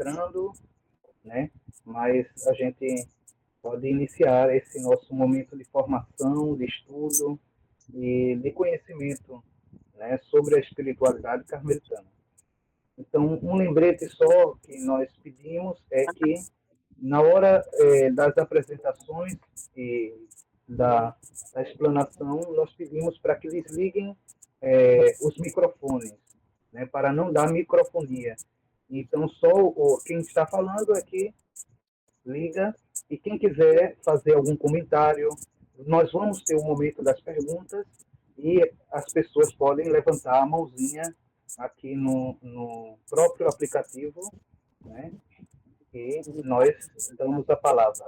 entrando, né? Mas a gente pode iniciar esse nosso momento de formação, de estudo e de conhecimento, né, sobre a espiritualidade carmelitana. Então, um lembrete só que nós pedimos é que, na hora das apresentações e da explanação, nós pedimos para que desliguem os microfones, né, para não dar microfonia. Então, só quem está falando aqui liga, e quem quiser fazer algum comentário, nós vamos ter o momento das perguntas e as pessoas podem levantar a mãozinha aqui no próprio aplicativo, né? E nós damos a palavra.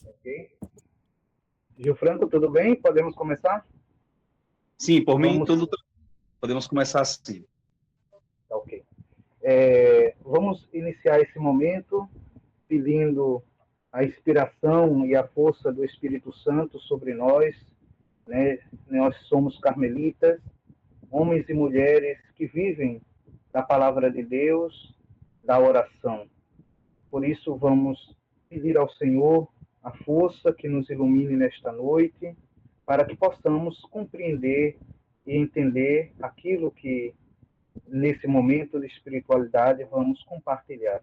Ok? Gilfranco, tudo bem? Podemos começar? Sim, por mim, tudo. Podemos começar assim. Ok. Vamos iniciar esse momento pedindo a inspiração e a força do Espírito Santo sobre nós, né? Nós somos carmelitas, homens e mulheres que vivem da palavra de Deus, da oração. Por isso, vamos pedir ao Senhor a força que nos ilumine nesta noite, para que possamos compreender e entender aquilo que, nesse momento de espiritualidade, vamos compartilhar.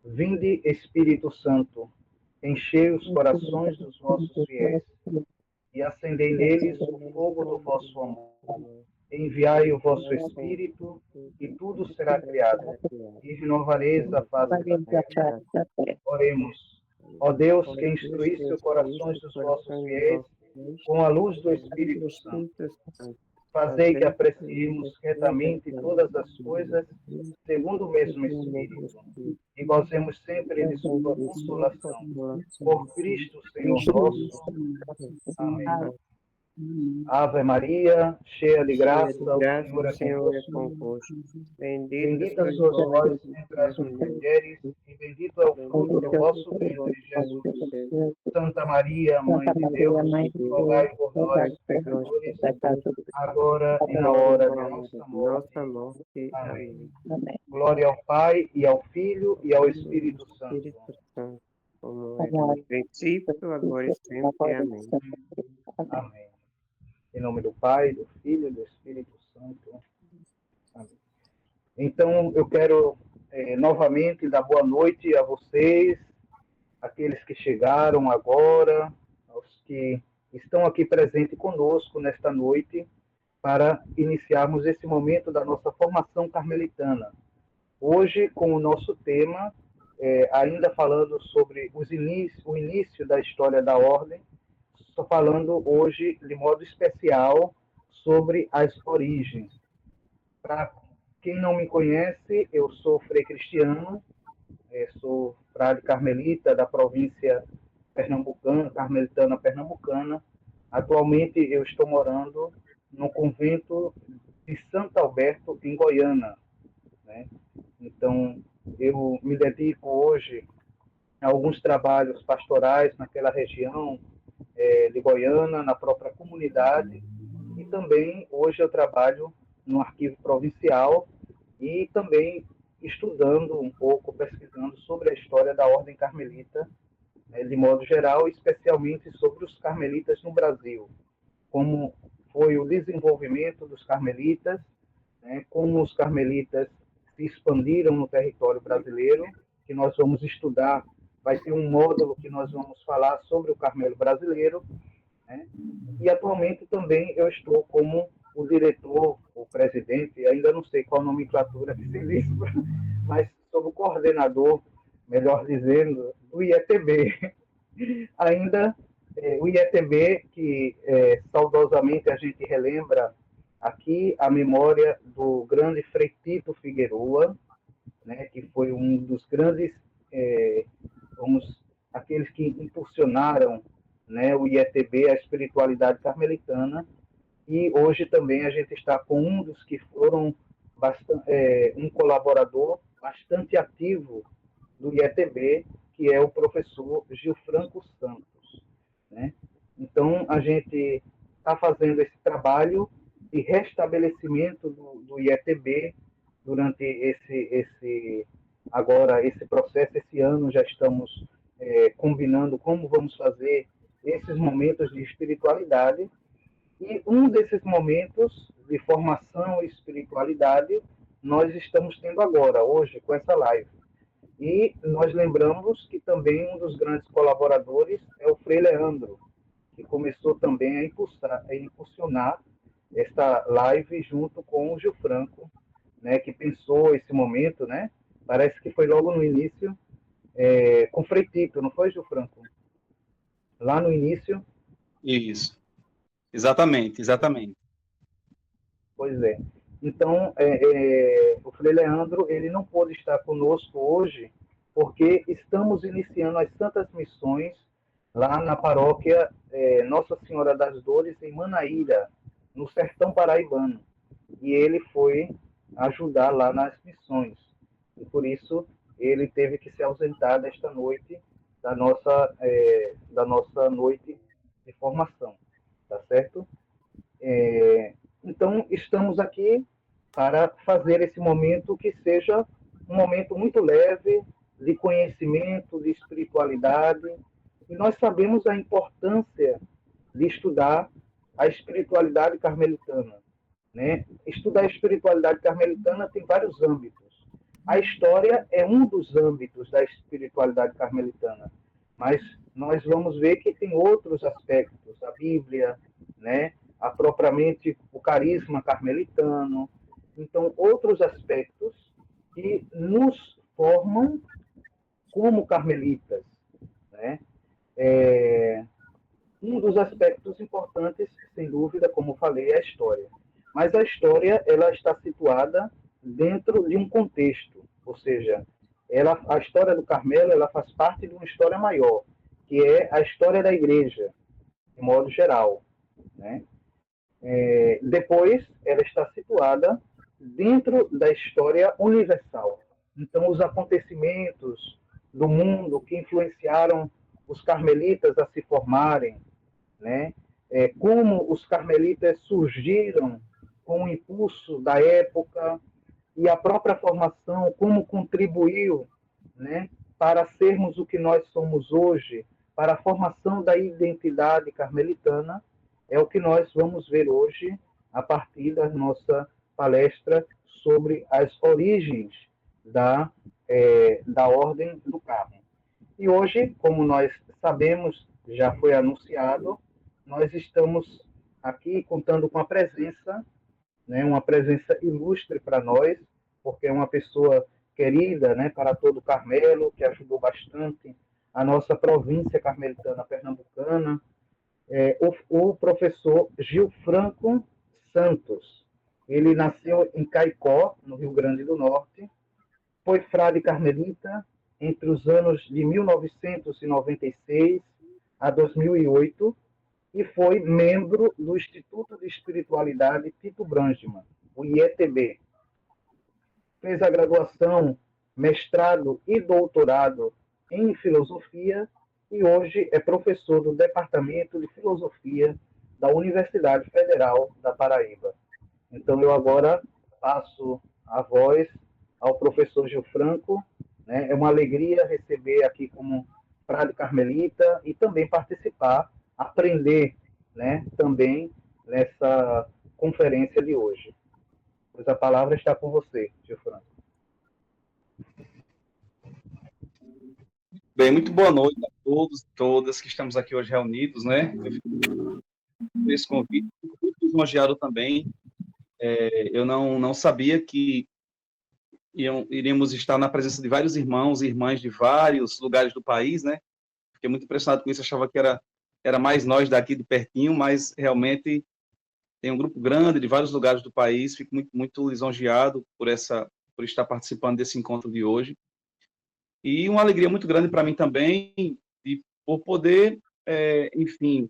Vinde, Espírito Santo, enchei os corações dos vossos fiéis e acendei neles o fogo do vosso amor. Enviai o vosso Espírito, e tudo será criado, e renovareis a face da terra. Oremos. Ó Deus, que instruísse os corações dos vossos fiéis com a luz do Espírito Santo, fazei que apreciemos retamente todas as coisas segundo o mesmo Espírito, e gozemos sempre de sua consolação. Por Cristo, Senhor nosso. Amém. Ave Maria, cheia de graça, o Senhor é convosco. Bendita sois vós entre as mulheres, e bendito é o fruto do vosso ventre, Jesus. Santa Maria, Mãe de Deus, rogai por nós, pecadores, agora e na hora de nossa morte. Amém. Glória ao Pai, e ao Filho, e ao Espírito Santo. Como é no princípio, agora e sempre. Amém. Amém. Em nome do Pai, do Filho e do Espírito Santo. Amém. Então, eu quero novamente dar boa noite a vocês, aqueles que chegaram agora, aos que estão aqui presentes conosco nesta noite, para iniciarmos esse momento da nossa formação carmelitana. Hoje, com o nosso tema, ainda falando sobre o início da história da Ordem, estou falando hoje, de modo especial, sobre as origens. Para quem não me conhece, eu sou Frei Cristiano, sou frade carmelita da província pernambucana, carmelitana pernambucana. Atualmente eu estou morando no convento de Santo Alberto, em Goiânia, né? Então, eu me dedico hoje a alguns trabalhos pastorais naquela região de Goiânia, na própria comunidade, e também hoje eu trabalho no arquivo provincial e também estudando um pouco, pesquisando sobre a história da Ordem Carmelita, de modo geral, especialmente sobre os carmelitas no Brasil, como foi o desenvolvimento dos carmelitas, como os carmelitas se expandiram no território brasileiro, que nós vamos estudar. Vai ter um módulo que nós vamos falar sobre o Carmelo brasileiro, né? E atualmente também eu estou como o diretor, o presidente, ainda não sei qual nomenclatura que se diz, mas sou o coordenador, melhor dizendo, do IETB. Ainda o IETB, que saudosamente a gente relembra aqui a memória do grande Frei Tito Figueroa, né, que foi um dos grandes aqueles que impulsionaram, né, o IETB, a espiritualidade carmelitana, e hoje também a gente está com um dos que foram um colaborador bastante ativo do IETB, que é o professor Gilfranco Santos, né? Então, a gente está fazendo esse trabalho de restabelecimento do IETB durante agora esse processo. Esse ano já estamos combinando como vamos fazer esses momentos de espiritualidade, e um desses momentos de formação e espiritualidade nós estamos tendo agora, hoje, com essa live. E nós lembramos que também um dos grandes colaboradores é o Frei Leandro, que começou também a impulsionar esta live junto com o Gil Franco, né, que pensou esse momento, né? Parece que foi logo no início, com o Frei Tito, não foi, Gil Franco? Lá no início. Isso. Exatamente, exatamente. Pois é. Então, o Frei Leandro, ele não pôde estar conosco hoje, porque estamos iniciando as Santas Missões lá na paróquia Nossa Senhora das Dores, em Manaíra, no sertão paraibano. E ele foi ajudar lá nas missões. E por isso ele teve que se ausentar desta noite, da nossa noite de formação. Tá certo? Então, estamos aqui para fazer esse momento que seja um momento muito leve, de conhecimento, de espiritualidade. E nós sabemos a importância de estudar a espiritualidade carmelitana, né? Estudar a espiritualidade carmelitana tem vários âmbitos. A história é um dos âmbitos da espiritualidade carmelitana, mas nós vamos ver que tem outros aspectos, a Bíblia, né? Propriamente o carisma carmelitano. Então, outros aspectos que nos formam como carmelitas, né? Um dos aspectos importantes, sem dúvida, como falei, é a história. Mas a história, ela está situada dentro de um contexto, ou seja, a história do Carmelo, ela faz parte de uma história maior, que é a história da igreja, de modo geral, né? Depois, ela está situada dentro da história universal. Então, os acontecimentos do mundo que influenciaram os carmelitas a se formarem, né? Como os carmelitas surgiram com o impulso da época e a própria formação, como contribuiu, né, para sermos o que nós somos hoje, para a formação da identidade carmelitana, é o que nós vamos ver hoje a partir da nossa palestra sobre as origens da Ordem do Carmo. E hoje, como nós sabemos, já foi anunciado, nós estamos aqui contando com a presença, né, uma presença ilustre para nós, porque é uma pessoa querida, né, para todo o Carmelo, que ajudou bastante a nossa província carmelitana pernambucana, o professor Gil Franco Santos. Ele nasceu em Caicó, no Rio Grande do Norte, foi frade carmelita entre os anos de 1996 a 2008 e foi membro do Instituto de Espiritualidade Tito Brangemann, o IETB. Fez a graduação, mestrado e doutorado em filosofia e hoje é professor do Departamento de Filosofia da Universidade Federal da Paraíba. Então, eu agora passo a voz ao professor Gil Franco, né? É uma alegria receber aqui como frade carmelita e também participar, aprender, né, também nessa conferência de hoje. Pois a palavra está com você, Gil Franco. Bem, muito boa noite a todos e todas que estamos aqui hoje reunidos, né? Eu fico por esse convite, fico muito lisonjeado também. Eu não sabia que iríamos estar na presença de vários irmãos e irmãs de vários lugares do país, né? Fiquei muito impressionado com isso, achava que era mais nós daqui de pertinho, mas realmente tem um grupo grande de vários lugares do país. Fico muito, muito lisonjeado por estar participando desse encontro de hoje. E uma alegria muito grande para mim também, por poder, enfim,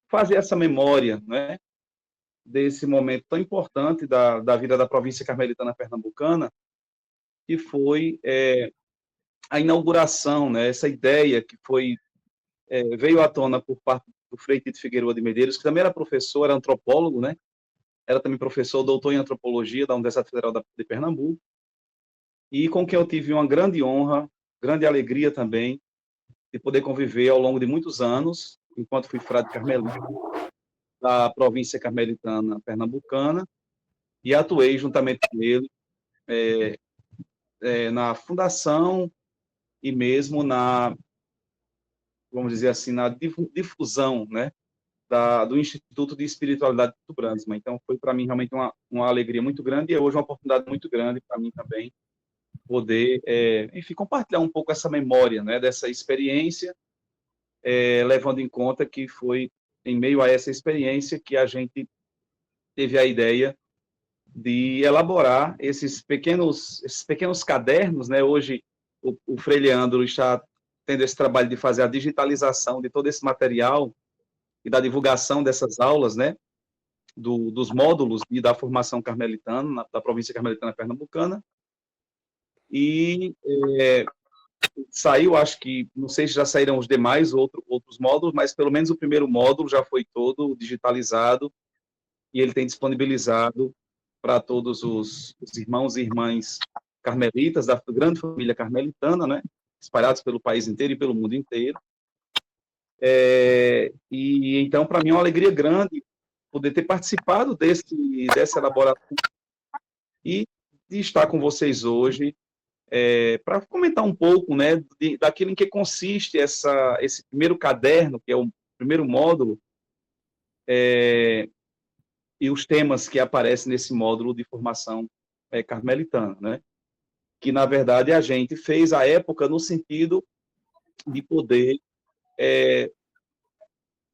fazer essa memória, né, desse momento tão importante da vida da província carmelitana pernambucana, que foi a inauguração, né, essa ideia que veio à tona por parte do Frei Tito Figueiredo de Medeiros, que também era professor, era antropólogo, né, era também professor, doutor em antropologia da Universidade Federal de Pernambuco, e com quem eu tive uma grande honra, grande alegria também, de poder conviver ao longo de muitos anos, enquanto fui frade carmelita da província carmelitana pernambucana, e atuei juntamente com ele na fundação e mesmo na, vamos dizer assim, na difusão, né, do Instituto de Espiritualidade do Brandsma. Então, foi para mim realmente uma alegria muito grande e hoje uma oportunidade muito grande para mim também poder, enfim, compartilhar um pouco essa memória, né, dessa experiência, levando em conta que foi em meio a essa experiência que a gente teve a ideia de elaborar esses pequenos cadernos, né? Hoje o Frei Leandro está tendo esse trabalho de fazer a digitalização de todo esse material e da divulgação dessas aulas, né? Dos módulos e da formação carmelitana, da província carmelitana pernambucana. E saiu, acho que, não sei se já saíram os demais outros módulos, mas pelo menos o primeiro módulo já foi todo digitalizado e ele tem disponibilizado para todos os irmãos e irmãs carmelitas da grande família carmelitana, né, espalhados pelo país inteiro e pelo mundo inteiro. E então, para mim, é uma alegria grande poder ter participado dessa elaboração e de estar com vocês hoje para comentar um pouco, né, daquilo em que consiste esse primeiro caderno, que é o primeiro módulo, e os temas que aparecem nesse módulo de formação carmelitana, né? Que, na verdade, a gente fez à época no sentido de poder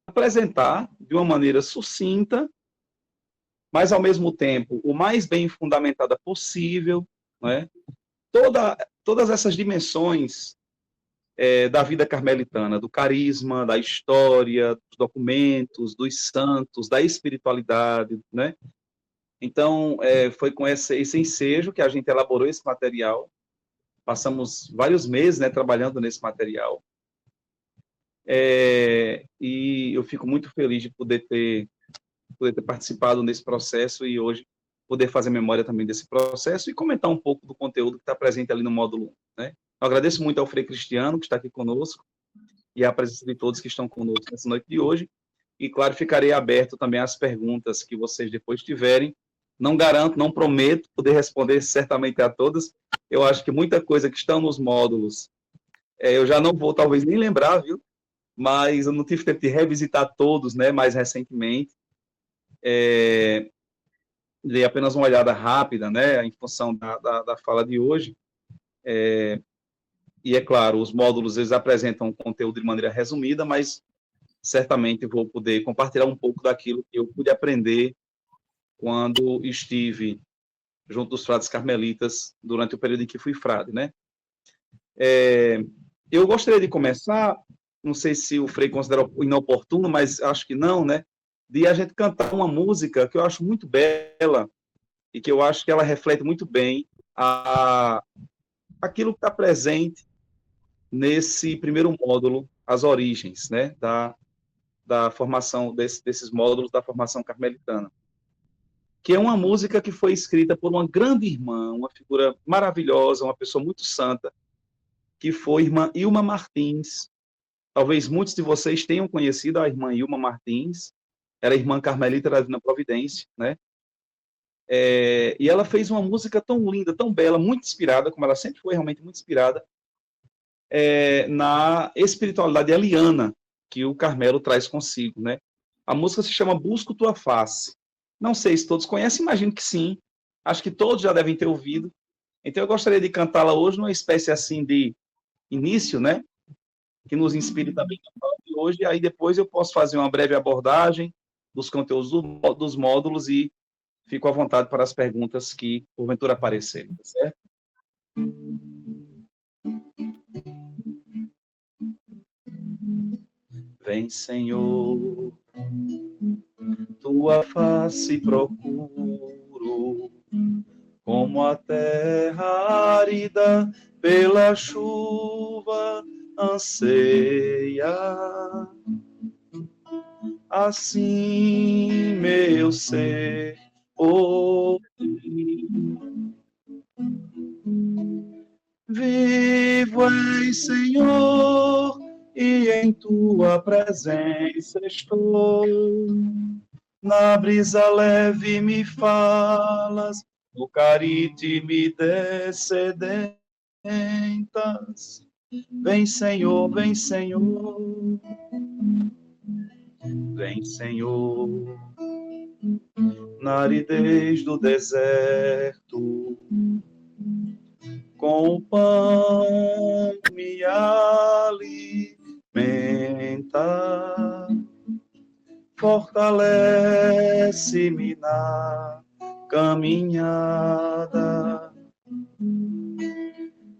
apresentar de uma maneira sucinta, mas, ao mesmo tempo, o mais bem fundamentada possível, né? Todas essas dimensões da vida carmelitana, do carisma, da história, dos documentos, dos santos, da espiritualidade, né? Então, foi com esse ensejo que a gente elaborou esse material. Passamos vários meses, né, trabalhando nesse material. E eu fico muito feliz de poder ter participado nesse processo e hoje poder fazer memória também desse processo e comentar um pouco do conteúdo que está presente ali no módulo 1, né? Eu agradeço muito ao Frei Cristiano, que está aqui conosco, e a presença de todos que estão conosco nessa noite de hoje. E, claro, ficarei aberto também às perguntas que vocês depois tiverem. Não garanto, não prometo poder responder certamente a todas. Eu acho que muita coisa que estão nos módulos, eu já não vou talvez nem lembrar, viu? Mas eu não tive tempo de revisitar todos, né, mais recentemente. Dei apenas uma olhada rápida, né, em função da fala de hoje. E, é claro, os módulos, eles apresentam o conteúdo de maneira resumida, mas certamente vou poder compartilhar um pouco daquilo que eu pude aprender quando estive junto dos frades carmelitas durante o período em que fui frade, né? Eu gostaria de começar, não sei se o Frei considera inoportuno, mas acho que não, né? De a gente cantar uma música que eu acho muito bela e que eu acho que ela reflete muito bem aquilo que está presente nesse primeiro módulo, as origens, né? Da formação desses módulos da formação carmelitana, que é uma música que foi escrita por uma grande irmã, uma figura maravilhosa, uma pessoa muito santa, que foi a irmã Ilma Martins. Talvez muitos de vocês tenham conhecido a irmã Ilma Martins, era irmã carmelita da Divina Providência, né? E ela fez uma música tão linda, tão bela, muito inspirada, como ela sempre foi realmente muito inspirada, na espiritualidade eliana que o Carmelo traz consigo, né? A música se chama Busco Tua Face. Não sei se todos conhecem, imagino que sim. Acho que todos já devem ter ouvido. Então eu gostaria de cantá-la hoje numa espécie assim de início, né? Que nos inspire também na fala de hoje. E aí depois eu posso fazer uma breve abordagem dos conteúdos dos módulos e fico à vontade para as perguntas que porventura aparecerem, tá certo? Vem, Senhor, tua face procuro, como a terra árida pela chuva anseia. Assim meu ser por ti. Vivo és, Senhor, e em tua presença estou. Na brisa leve me falas, no carite me descedentas. Vem, Senhor, vem, Senhor. Vem, Senhor. Na aridez do deserto, com o pão me alimenta, fortalece-me na caminhada.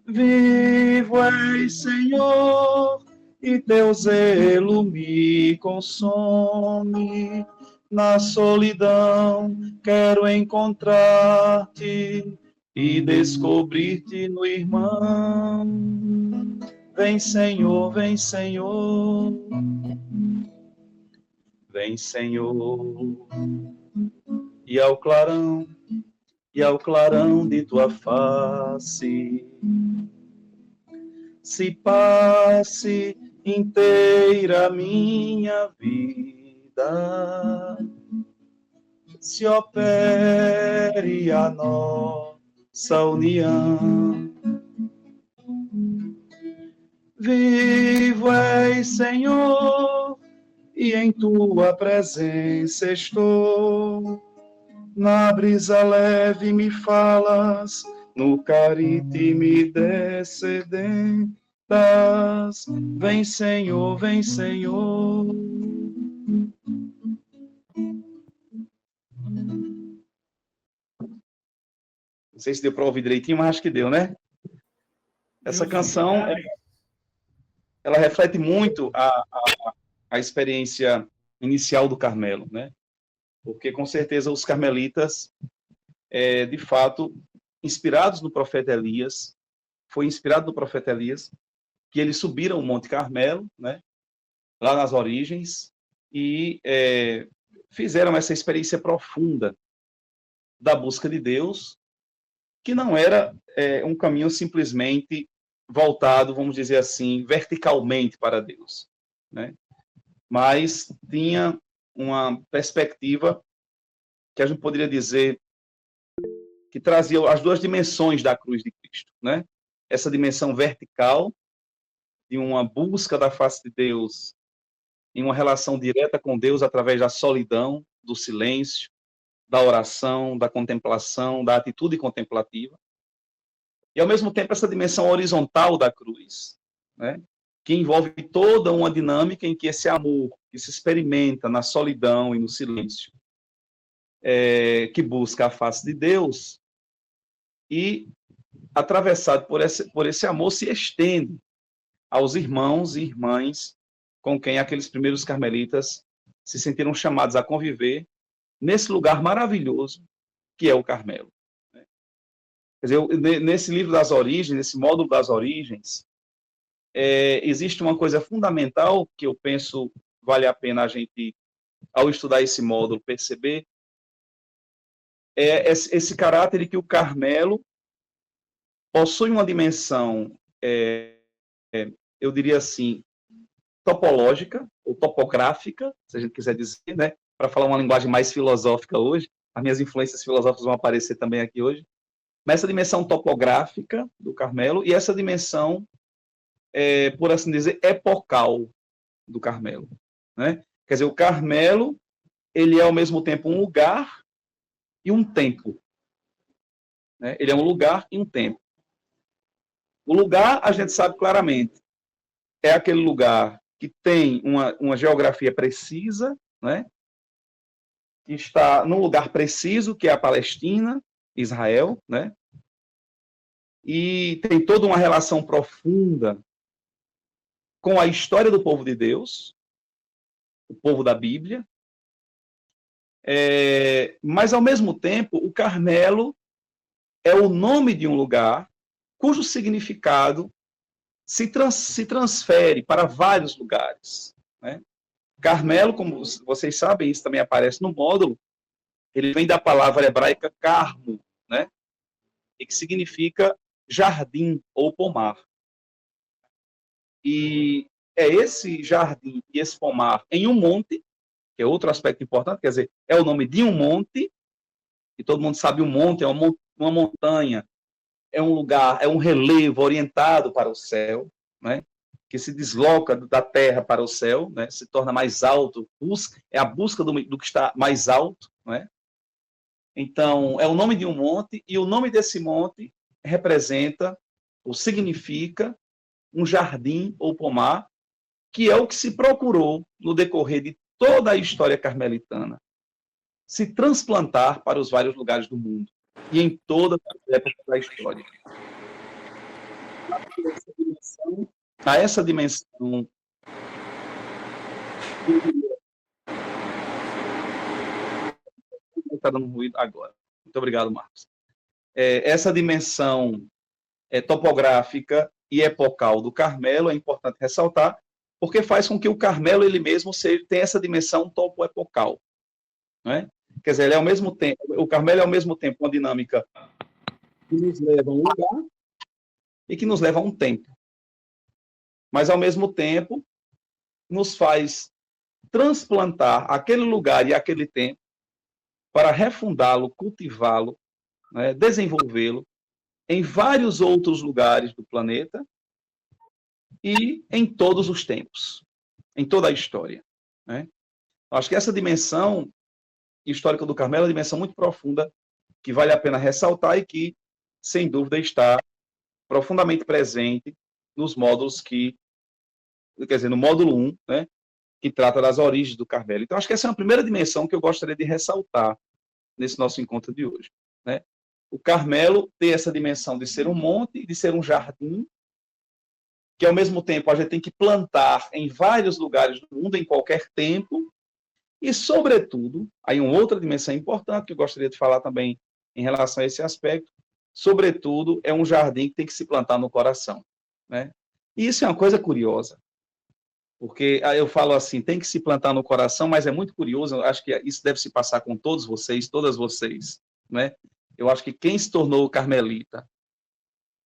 Vivo és, Senhor, e teu zelo me consome. Na solidão quero encontrar-te e descobrir-te no irmão. Vem, Senhor, vem, Senhor. Vem, Senhor. E ao clarão de tua face se passe inteira minha vida. Se opere a nossa união. Vivo és, Senhor, e em tua presença estou. Na brisa leve me falas, no carite me descedentas. Vem, Senhor, vem, Senhor. Não sei se deu para ouvir direitinho, mas acho que deu, né? Essa canção, ela reflete muito a experiência inicial do Carmelo, né? Porque, com certeza, os carmelitas, de fato, inspirados no profeta Elias, foi inspirado no profeta Elias, que eles subiram o Monte Carmelo, né? Lá nas origens, e fizeram essa experiência profunda da busca de Deus, que não era um caminho simplesmente voltado, vamos dizer assim, verticalmente para Deus, né? Mas tinha uma perspectiva que a gente poderia dizer que trazia as duas dimensões da cruz de Cristo, né? Essa dimensão vertical de uma busca da face de Deus em uma relação direta com Deus através da solidão, do silêncio, da oração, da contemplação, da atitude contemplativa. E, ao mesmo tempo, essa dimensão horizontal da cruz, né? Que envolve toda uma dinâmica em que esse amor que se experimenta na solidão e no silêncio, que busca a face de Deus, e, atravessado por esse amor, se estende aos irmãos e irmãs com quem aqueles primeiros carmelitas se sentiram chamados a conviver nesse lugar maravilhoso que é o Carmelo. Quer dizer, nesse livro das origens, nesse módulo das origens, existe uma coisa fundamental que eu penso vale a pena a gente, ao estudar esse módulo, perceber, esse caráter de que o Carmelo possui uma dimensão, eu diria assim, topológica, ou topográfica, se a gente quiser dizer, né, para falar uma linguagem mais filosófica hoje. As minhas influências filosóficas vão aparecer também aqui hoje. Mas essa dimensão topográfica do Carmelo e essa dimensão, por assim dizer, epocal do Carmelo, né? Quer dizer, o Carmelo, ele é ao mesmo tempo um lugar e um tempo, né? Ele é um lugar e um tempo. O lugar, a gente sabe claramente, é aquele lugar que tem uma geografia precisa, né? Que está num lugar preciso, que é a Palestina, Israel, né? E tem toda uma relação profunda com a história do povo de Deus, o povo da Bíblia. Mas, ao mesmo tempo, o Carmelo é o nome de um lugar cujo significado se transfere para vários lugares, né? Carmelo, como vocês sabem, isso também aparece no módulo, ele vem da palavra hebraica carmo, né? E que significa jardim ou pomar. E é esse jardim e esse pomar em um monte, que é outro aspecto importante, quer dizer, é o nome de um monte, e todo mundo sabe, um monte é uma montanha, é um lugar, é um relevo orientado para o céu, né? Que se desloca da terra para o céu, né? Se torna mais alto, é a busca do que está mais alto, né? Então, é o nome de um monte, e o nome desse monte representa, ou significa, um jardim ou pomar, que é o que se procurou no decorrer de toda a história carmelitana, se transplantar para os vários lugares do mundo e em todas as épocas da história. A essa dimensão está dando ruído agora. Muito obrigado, Marcos. Essa dimensão topográfica e epocal do Carmelo é importante ressaltar, porque faz com que o Carmelo ele mesmo tenha essa dimensão topoepocal, né? Quer dizer, ele é ao mesmo tempo, o Carmelo é ao mesmo tempo uma dinâmica que nos leva a um lugar e que nos leva a um tempo, mas ao mesmo tempo nos faz transplantar aquele lugar e aquele tempo para refundá-lo, cultivá-lo, né, desenvolvê-lo em vários outros lugares do planeta e em todos os tempos, em toda a história, né? Acho que essa dimensão histórica do Carmelo é uma dimensão muito profunda, que vale a pena ressaltar e que, sem dúvida, está profundamente presente nos módulos quer dizer, no módulo 1, né, que trata das origens do Carmelo. Então, acho que essa é a primeira dimensão que eu gostaria de ressaltar nesse nosso encontro de hoje, né? O Carmelo tem essa dimensão de ser um monte, de ser um jardim, que ao mesmo tempo a gente tem que plantar em vários lugares do mundo, em qualquer tempo, e, sobretudo, aí uma outra dimensão importante que eu gostaria de falar também em relação a esse aspecto, sobretudo, é um jardim que tem que se plantar no coração, né? E isso é uma coisa curiosa, porque eu falo assim, tem que se plantar no coração, mas é muito curioso, eu acho que isso deve se passar com todos vocês, todas vocês, né? Eu acho que quem se tornou carmelita,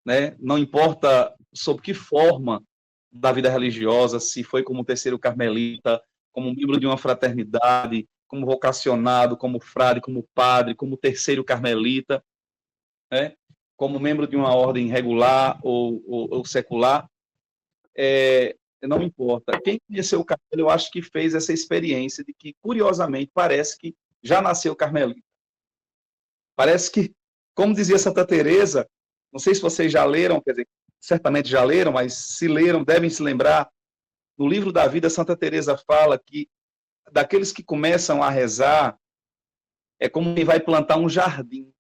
né, não importa sob que forma da vida religiosa, se foi como terceiro carmelita, como membro de uma fraternidade, como vocacionado, como frade, como padre, como terceiro carmelita, né, como membro de uma ordem regular ou secular, não importa. Quem conheceu o Carmelo, eu acho que fez essa experiência de que, curiosamente, parece que já nasceu carmelita. Parece que, como dizia Santa Teresa, não sei se vocês já leram, quer dizer, certamente já leram, mas se leram, devem se lembrar, no livro da vida, Santa Teresa fala que daqueles que começam a rezar, é como quem vai plantar um jardim.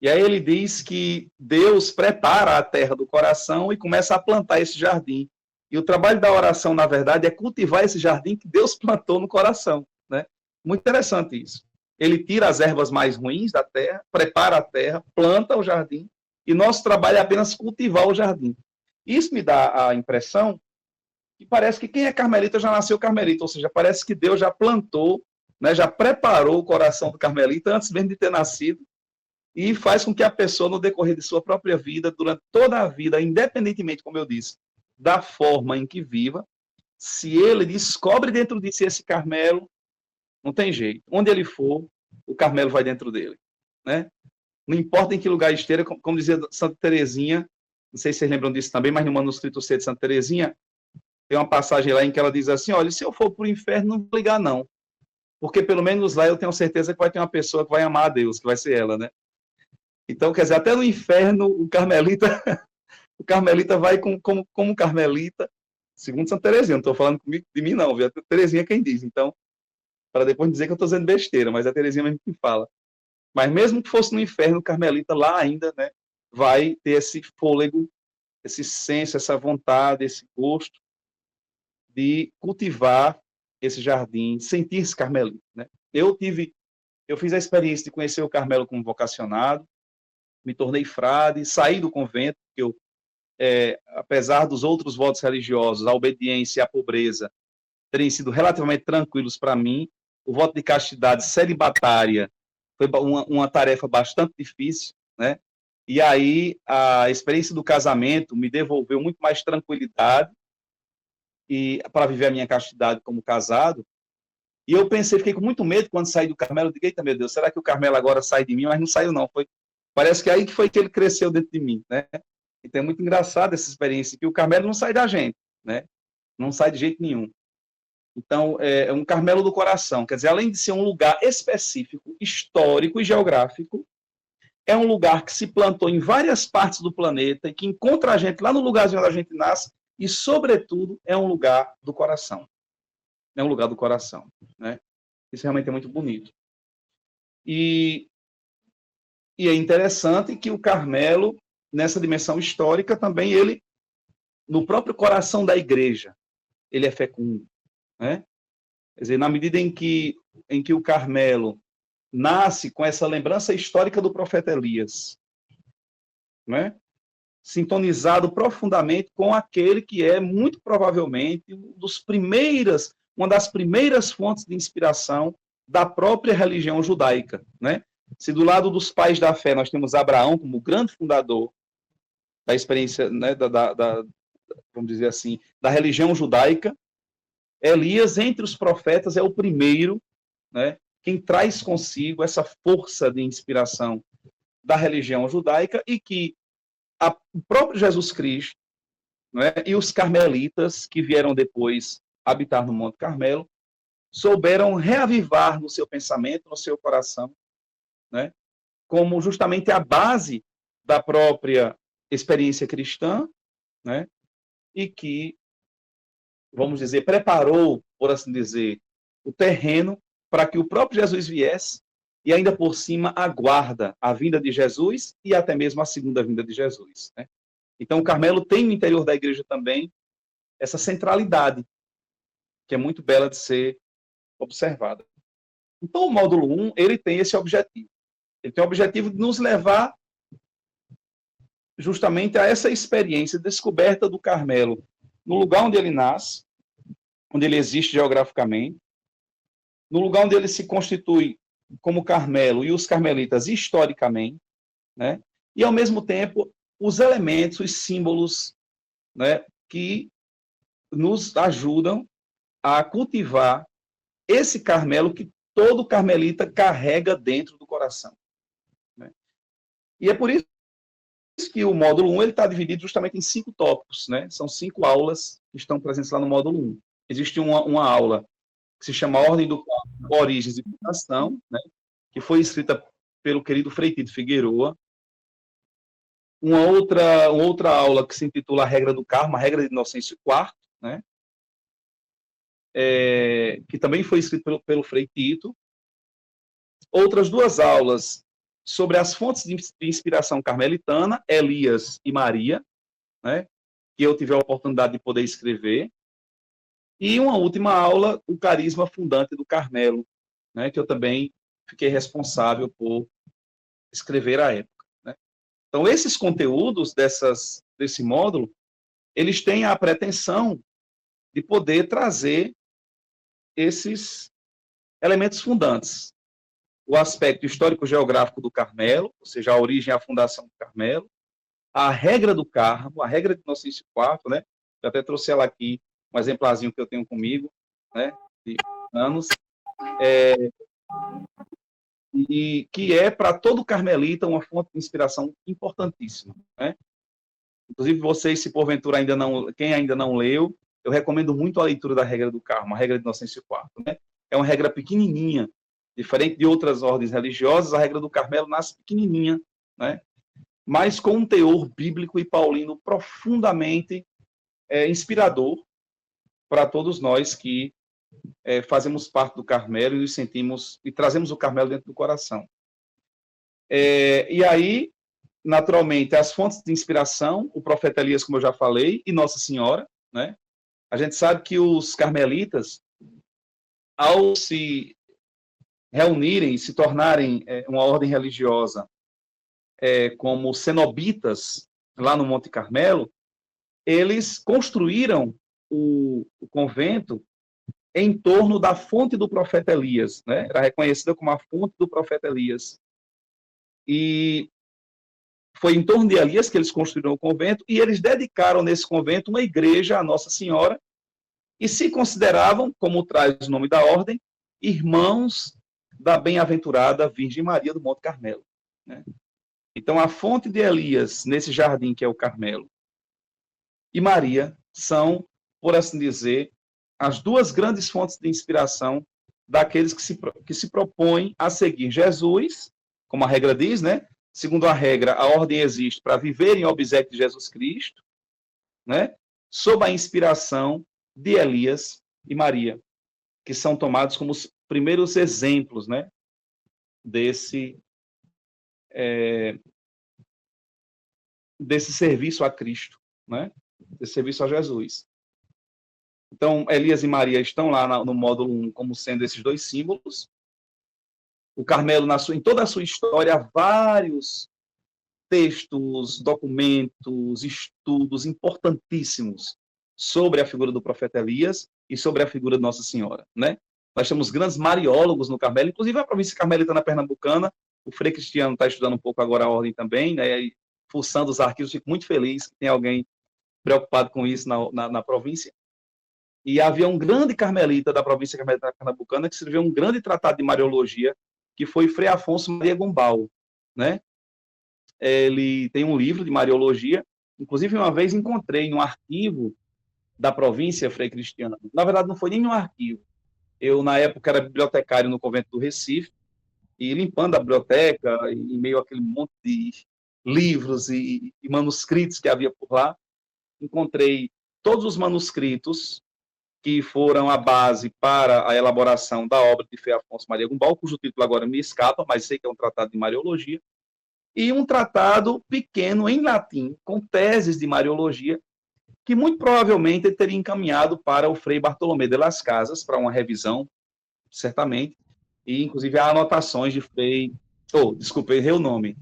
E aí ele diz que Deus prepara a terra do coração e começa a plantar esse jardim. E o trabalho da oração, na verdade, é cultivar esse jardim que Deus plantou no coração, né? Muito interessante isso. Ele tira as ervas mais ruins da terra, prepara a terra, planta o jardim, e nosso trabalho é apenas cultivar o jardim. Isso me dá a impressão que parece que quem é carmelita já nasceu carmelita, ou seja, parece que Deus já plantou, né, já preparou o coração do carmelita antes mesmo de ter nascido, e faz com que a pessoa, no decorrer de sua própria vida, durante toda a vida, independentemente, como eu disse, da forma em que viva, se ele descobre dentro de si esse Carmelo, não tem jeito. Onde ele for, o Carmelo vai dentro dele, né? Não importa em que lugar esteja, como dizia Santa Teresinha, não sei se vocês lembram disso também, mas no manuscrito C de Santa Teresinha, tem uma passagem lá em que ela diz assim, olha, se eu for para o inferno, não vou ligar não, porque pelo menos lá eu tenho certeza que vai ter uma pessoa que vai amar a Deus, que vai ser ela, né? Então, quer dizer, até no inferno, o carmelita vai como carmelita, segundo Santa Teresinha, não estou falando de mim não, viu? A Teresinha é quem diz, então, para depois dizer que eu estou dizendo besteira, mas é a Teresinha mesmo que fala. Mas mesmo que fosse no inferno, o carmelita lá ainda, né, vai ter esse fôlego, esse senso, essa vontade, esse gosto de cultivar esse jardim, sentir esse carmelita, né? Eu fiz a experiência de conhecer o Carmelo como vocacionado, me tornei frade, saí do convento, porque eu, apesar dos outros votos religiosos, a obediência e a pobreza terem sido relativamente tranquilos para mim, o voto de castidade celibatária foi uma tarefa bastante difícil, né? E aí a experiência do casamento me devolveu muito mais tranquilidade e para viver a minha castidade como casado. E eu pensei, fiquei com muito medo quando saí do Carmelo. Eu digo, eita, meu Deus, será que o Carmelo agora sai de mim? Mas não saiu, não. Parece que aí que foi que ele cresceu dentro de mim, né? Então é muito engraçado essa experiência, que o Carmelo não sai da gente, né? Não sai de jeito nenhum. Então, é um Carmelo do coração. Quer dizer, além de ser um lugar específico, histórico e geográfico, é um lugar que se plantou em várias partes do planeta e que encontra a gente lá no lugarzinho onde a gente nasce e, sobretudo, é um lugar do coração. É um lugar do coração, né? Isso realmente é muito bonito. E é interessante que o Carmelo, nessa dimensão histórica, também ele, no próprio coração da igreja, ele é fecundo, né? Quer dizer, na medida em que o Carmelo nasce com essa lembrança histórica do profeta Elias, né? Sintonizado profundamente com aquele que é, muito provavelmente, uma das primeiras fontes de inspiração da própria religião judaica, né? Se do lado dos pais da fé nós temos Abraão como grande fundador da experiência, né, vamos dizer assim, da religião judaica, Elias, entre os profetas, é o primeiro, né, quem traz consigo essa força de inspiração da religião judaica e que o próprio Jesus Cristo, né, e os carmelitas que vieram depois habitar no Monte Carmelo souberam reavivar no seu pensamento, no seu coração, né, como justamente a base da própria experiência cristã, né, e que, vamos dizer, preparou, por assim dizer, o terreno para que o próprio Jesus viesse e ainda por cima aguarda a vinda de Jesus e até mesmo a segunda vinda de Jesus, né? Então, o Carmelo tem no interior da igreja também essa centralidade, que é muito bela de ser observada. Então, o módulo 1, ele tem esse objetivo. Ele tem o objetivo de nos levar justamente a essa experiência de descoberta do Carmelo no lugar onde ele nasce, onde ele existe geograficamente, no lugar onde ele se constitui como Carmelo e os carmelitas historicamente, né? E, ao mesmo tempo, os elementos, os símbolos, né, que nos ajudam a cultivar esse Carmelo que todo carmelita carrega dentro do coração, né? E é por isso que o módulo 1 está dividido justamente em 5 tópicos, né? São 5 aulas que estão presentes lá no módulo 1. Existe uma aula que se chama Ordem do Carmo, Origens e Fundação, né? Que foi escrita pelo querido Frei Tito Figueroa. Uma outra aula que se intitula A Regra do Carmo, a Regra de Inocêncio IV, né? Que também foi escrito pelo Frei Tito. Outras 2 aulas sobre as fontes de inspiração carmelitana, Elias e Maria, né? Que eu tive a oportunidade de poder escrever. E uma última aula, o carisma fundante do Carmelo, né? Que eu também fiquei responsável por escrever à época, né? Então, esses conteúdos desse módulo, eles têm a pretensão de poder trazer esses elementos fundantes. O aspecto histórico-geográfico do Carmelo, ou seja, a origem e a fundação do Carmelo, a regra do Carmo, a regra de Inocêncio IV, né? Eu até trouxe ela aqui, um exemplarzinho que eu tenho comigo, né? De anos. E que é, para todo carmelita, uma fonte de inspiração importantíssima, né? Inclusive, vocês, se porventura quem ainda não leu, eu recomendo muito a leitura da regra do Carmo, a regra de Inocêncio IV, né? É uma regra pequenininha, diferente de outras ordens religiosas, a regra do Carmelo nasce pequenininha, né? Mas com um teor bíblico e paulino profundamente inspirador para todos nós que fazemos parte do Carmelo e nos sentimos e trazemos o Carmelo dentro do coração. E aí, naturalmente, as fontes de inspiração, o profeta Elias, como eu já falei, e Nossa Senhora, né? A gente sabe que os carmelitas, ao se reunirem, se tornarem uma ordem religiosa como cenobitas, lá no Monte Carmelo, eles construíram o convento em torno da fonte do profeta Elias, né? Era reconhecida como a fonte do profeta Elias. E foi em torno de Elias que eles construíram o convento, e eles dedicaram nesse convento uma igreja à Nossa Senhora, e se consideravam, como traz o nome da ordem, irmãos da bem-aventurada Virgem Maria do Monte Carmelo, né? Então, a fonte de Elias, nesse jardim que é o Carmelo, e Maria são, por assim dizer, as duas grandes fontes de inspiração daqueles que se propõem a seguir Jesus, como a regra diz, né? Segundo a regra, a ordem existe para viver em obséquio de Jesus Cristo, né? Sob a inspiração de Elias e Maria, que são tomados como os primeiros exemplos, né? Desse serviço a Cristo, né? Desse serviço a Jesus. Então, Elias e Maria estão lá no módulo 1 como sendo esses dois símbolos. O Carmelo, em toda a sua história, vários textos, documentos, estudos importantíssimos sobre a figura do profeta Elias e sobre a figura de Nossa Senhora, né? Nós temos grandes mariólogos no Carmelo, inclusive a província carmelitana pernambucana. O Frei Cristiano está estudando um pouco agora a ordem também, né? E fuçando os arquivos, fico muito feliz que tem alguém preocupado com isso na província. E havia um grande carmelita da província carmelitana pernambucana que escreveu um grande tratado de Mariologia, que foi Frei Afonso Maria Gumbal, né? Ele tem um livro de Mariologia, inclusive uma vez encontrei no arquivo da província, Frei Cristiano. Na verdade, não foi nem no arquivo. Eu, na época, era bibliotecário no convento do Recife, e limpando a biblioteca, em meio àquele monte de livros e manuscritos que havia por lá, encontrei todos os manuscritos que foram a base para a elaboração da obra de Frei Afonso Maria Gumbal, cujo título agora me escapa, mas sei que é um tratado de Mariologia, e um tratado pequeno em latim, com teses de Mariologia, que muito provavelmente ele teria encaminhado para o Frei Bartolomé de las Casas, para uma revisão, certamente, e inclusive há anotações de Frei... desculpa, errei o nome.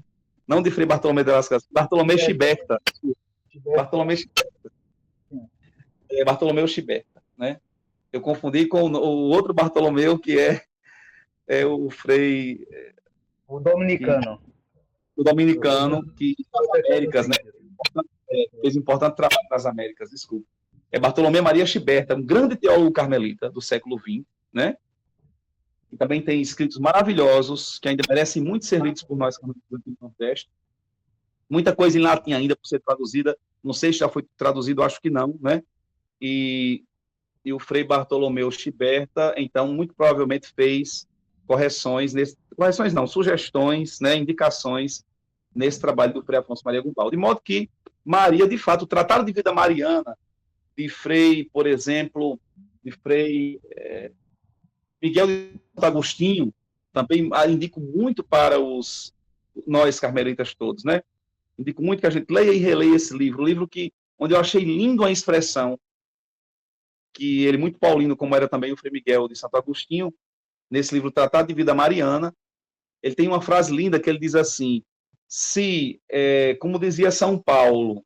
Não de Frei Bartolomé de las Casas, Bartolomé Chiberta. Bartolomé Chiberta. Bartolomeu Chiberta, né? Eu confundi com o outro Bartolomeu, que é o Frei... O dominicano. O dominicano, que nas Américas, né? Fez importante trabalho nas Américas, desculpa. É Bartolomé Maria Chiberta, um grande teólogo carmelita do século XX, né? E também tem escritos maravilhosos, que ainda merecem muito ser lidos por nós carmelitas do Nordeste. Muita coisa em latim ainda por ser traduzida, não sei se já foi traduzido, acho que não, né? E o Frei Bartolomeu Chiberta, então, muito provavelmente fez sugestões, né, indicações nesse trabalho do Frei Afonso Maria Gumbal. De modo que Maria, de fato, o Tratado de Vida Mariana de Frei, por exemplo, de Frei Miguel de Santo Agostinho, também indico muito para nós carmelitas todos, né? Indico muito que a gente leia e releia esse livro, onde eu achei lindo a expressão que ele, muito paulino, como era também o Frei Miguel de Santo Agostinho, nesse livro Tratado de Vida Mariana, ele tem uma frase linda que ele diz assim: como dizia São Paulo,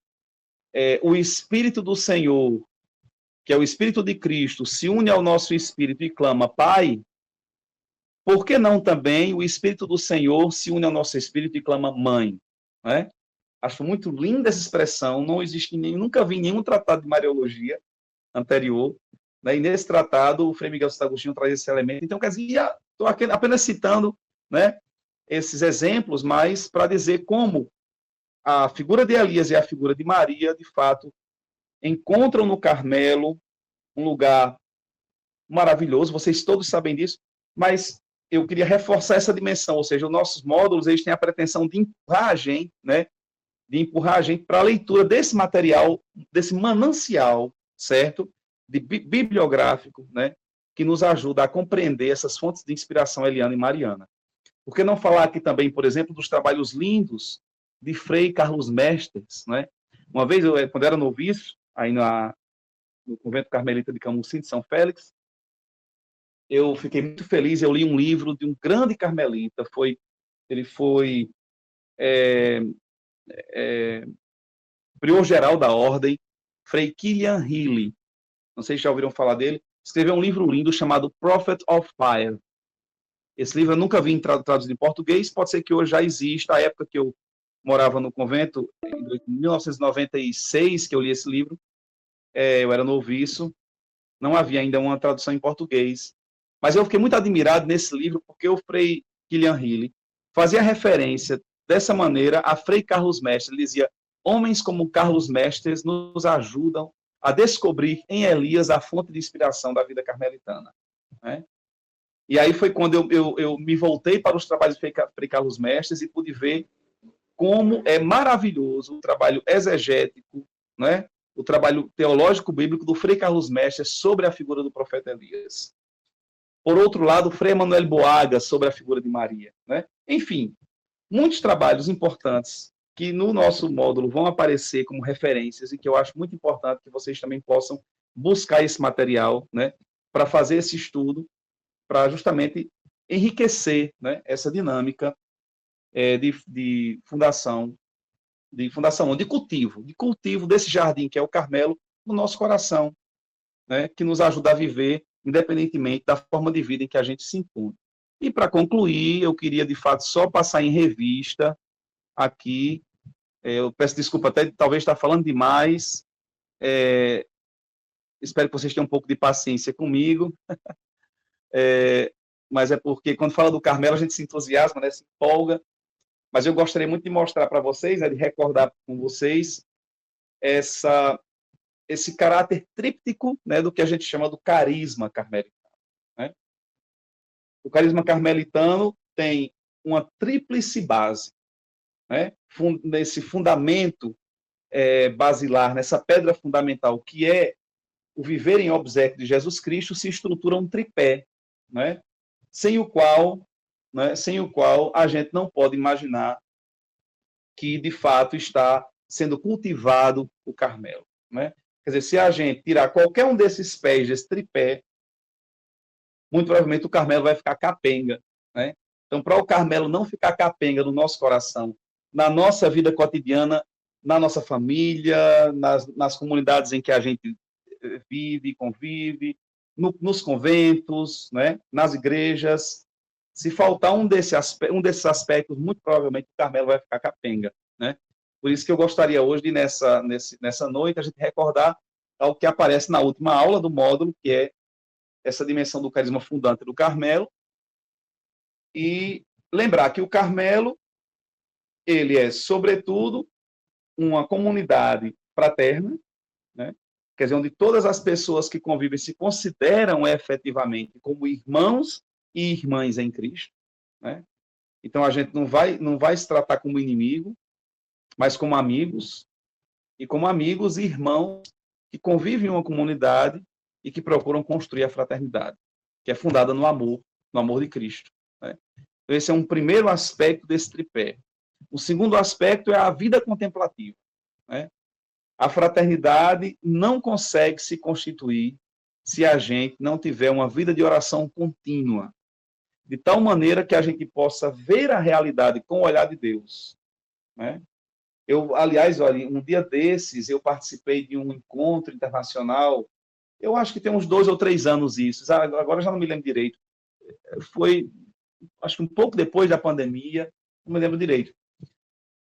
o Espírito do Senhor, que é o Espírito de Cristo, se une ao nosso Espírito e clama Pai, por que não também o Espírito do Senhor se une ao nosso Espírito e clama Mãe? Né? Acho muito linda essa expressão, não existe nunca vi nenhum tratado de Mariologia anterior, né? E nesse tratado o Frei Miguel de Santo Agostinho traz esse elemento. Então, quer dizer, estou apenas citando, né, esses exemplos, mas para dizer como a figura de Elias e a figura de Maria, de fato, encontram no Carmelo um lugar maravilhoso, vocês todos sabem disso, mas eu queria reforçar essa dimensão, ou seja, os nossos módulos, eles têm a pretensão de empurrar a gente, né, para a leitura desse material, desse manancial, certo? Bibliográfico, né? Que nos ajuda a compreender essas fontes de inspiração eliana e mariana. Por que não falar aqui também, por exemplo, dos trabalhos lindos de Frei Carlos Mestres, né? Uma vez, quando era noviço, aí no convento carmelita de Camusim, de São Félix, eu fiquei muito feliz, eu li um livro de um grande carmelita, ele foi prior geral da ordem, Frei Kilian Hilli. Não sei se já ouviram falar dele. escreveu um livro lindo chamado Prophet of Fire. Esse livro eu nunca vi traduzido em português, pode ser que hoje já exista. A época que eu morava no convento, em 1996, que eu li esse livro, eu era noviço, não havia ainda uma tradução em português. Mas eu fiquei muito admirado nesse livro, porque o Frei Kilian Healy fazia referência dessa maneira a Frei Carlos Mestres. Ele dizia: homens como Carlos Mestres nos ajudam a descobrir em Elias a fonte de inspiração da vida carmelitana. Né? E aí foi quando eu me voltei para os trabalhos de Frei Carlos Mestres e pude ver como é maravilhoso o trabalho exegético, né? O trabalho teológico bíblico do Frei Carlos Mestres sobre a figura do profeta Elias. Por outro lado, o Frei Manuel Boaga sobre a figura de Maria. Né? Enfim, muitos trabalhos importantes que no nosso módulo vão aparecer como referências e que eu acho muito importante que vocês também possam buscar esse material, né, para fazer esse estudo, para justamente enriquecer, né, essa dinâmica de fundação, de cultivo desse jardim que é o Carmelo no nosso coração, né, que nos ajuda a viver independentemente da forma de vida em que a gente se encontra. E para concluir, eu queria de fato só passar em revista aqui, eu peço desculpa até talvez estar falando demais, espero que vocês tenham um pouco de paciência comigo, mas é porque quando fala do Carmelo a gente se entusiasma, né, se empolga, mas eu gostaria muito de mostrar para vocês, né, de recordar com vocês esse caráter tríptico, né, do que a gente chama do carisma carmelitano. Né? O carisma carmelitano tem uma tríplice base, né? Nesse fundamento basilar, nessa pedra fundamental, que é o viver em obséquio de Jesus Cristo, se estrutura um tripé, né? sem o qual a gente não pode imaginar que, de fato, está sendo cultivado o Carmelo. Né? Quer dizer, se a gente tirar qualquer um desses pés, desse tripé, muito provavelmente o Carmelo vai ficar capenga. Né? Então, para o Carmelo não ficar capenga no nosso coração, na nossa vida cotidiana, na nossa família, nas comunidades em que a gente vive, convive, nos conventos, né? nas igrejas, se faltar um desses aspectos, muito provavelmente o Carmelo vai ficar capenga. Né? Por isso que eu gostaria hoje de, nessa noite, a gente recordar ao que aparece na última aula do módulo, que é essa dimensão do carisma fundante do Carmelo, e lembrar que o Carmelo, ele é, sobretudo, uma comunidade fraterna, né? Quer dizer, onde todas as pessoas que convivem se consideram efetivamente como irmãos e irmãs em Cristo. Né? Então, a gente não vai se tratar como inimigo, mas como amigos, e como amigos e irmãos que convivem em uma comunidade e que procuram construir a fraternidade, que é fundada no amor de Cristo. Né? Então, esse é um primeiro aspecto desse tripé. O segundo aspecto é a vida contemplativa. Né? A fraternidade não consegue se constituir se a gente não tiver uma vida de oração contínua, de tal maneira que a gente possa ver a realidade com o olhar de Deus. Né? Aliás, olha, um dia desses eu participei de um encontro internacional, eu acho que tem uns 2 ou 3 anos isso, agora já não me lembro direito. Foi, acho que um pouco depois da pandemia, não me lembro direito.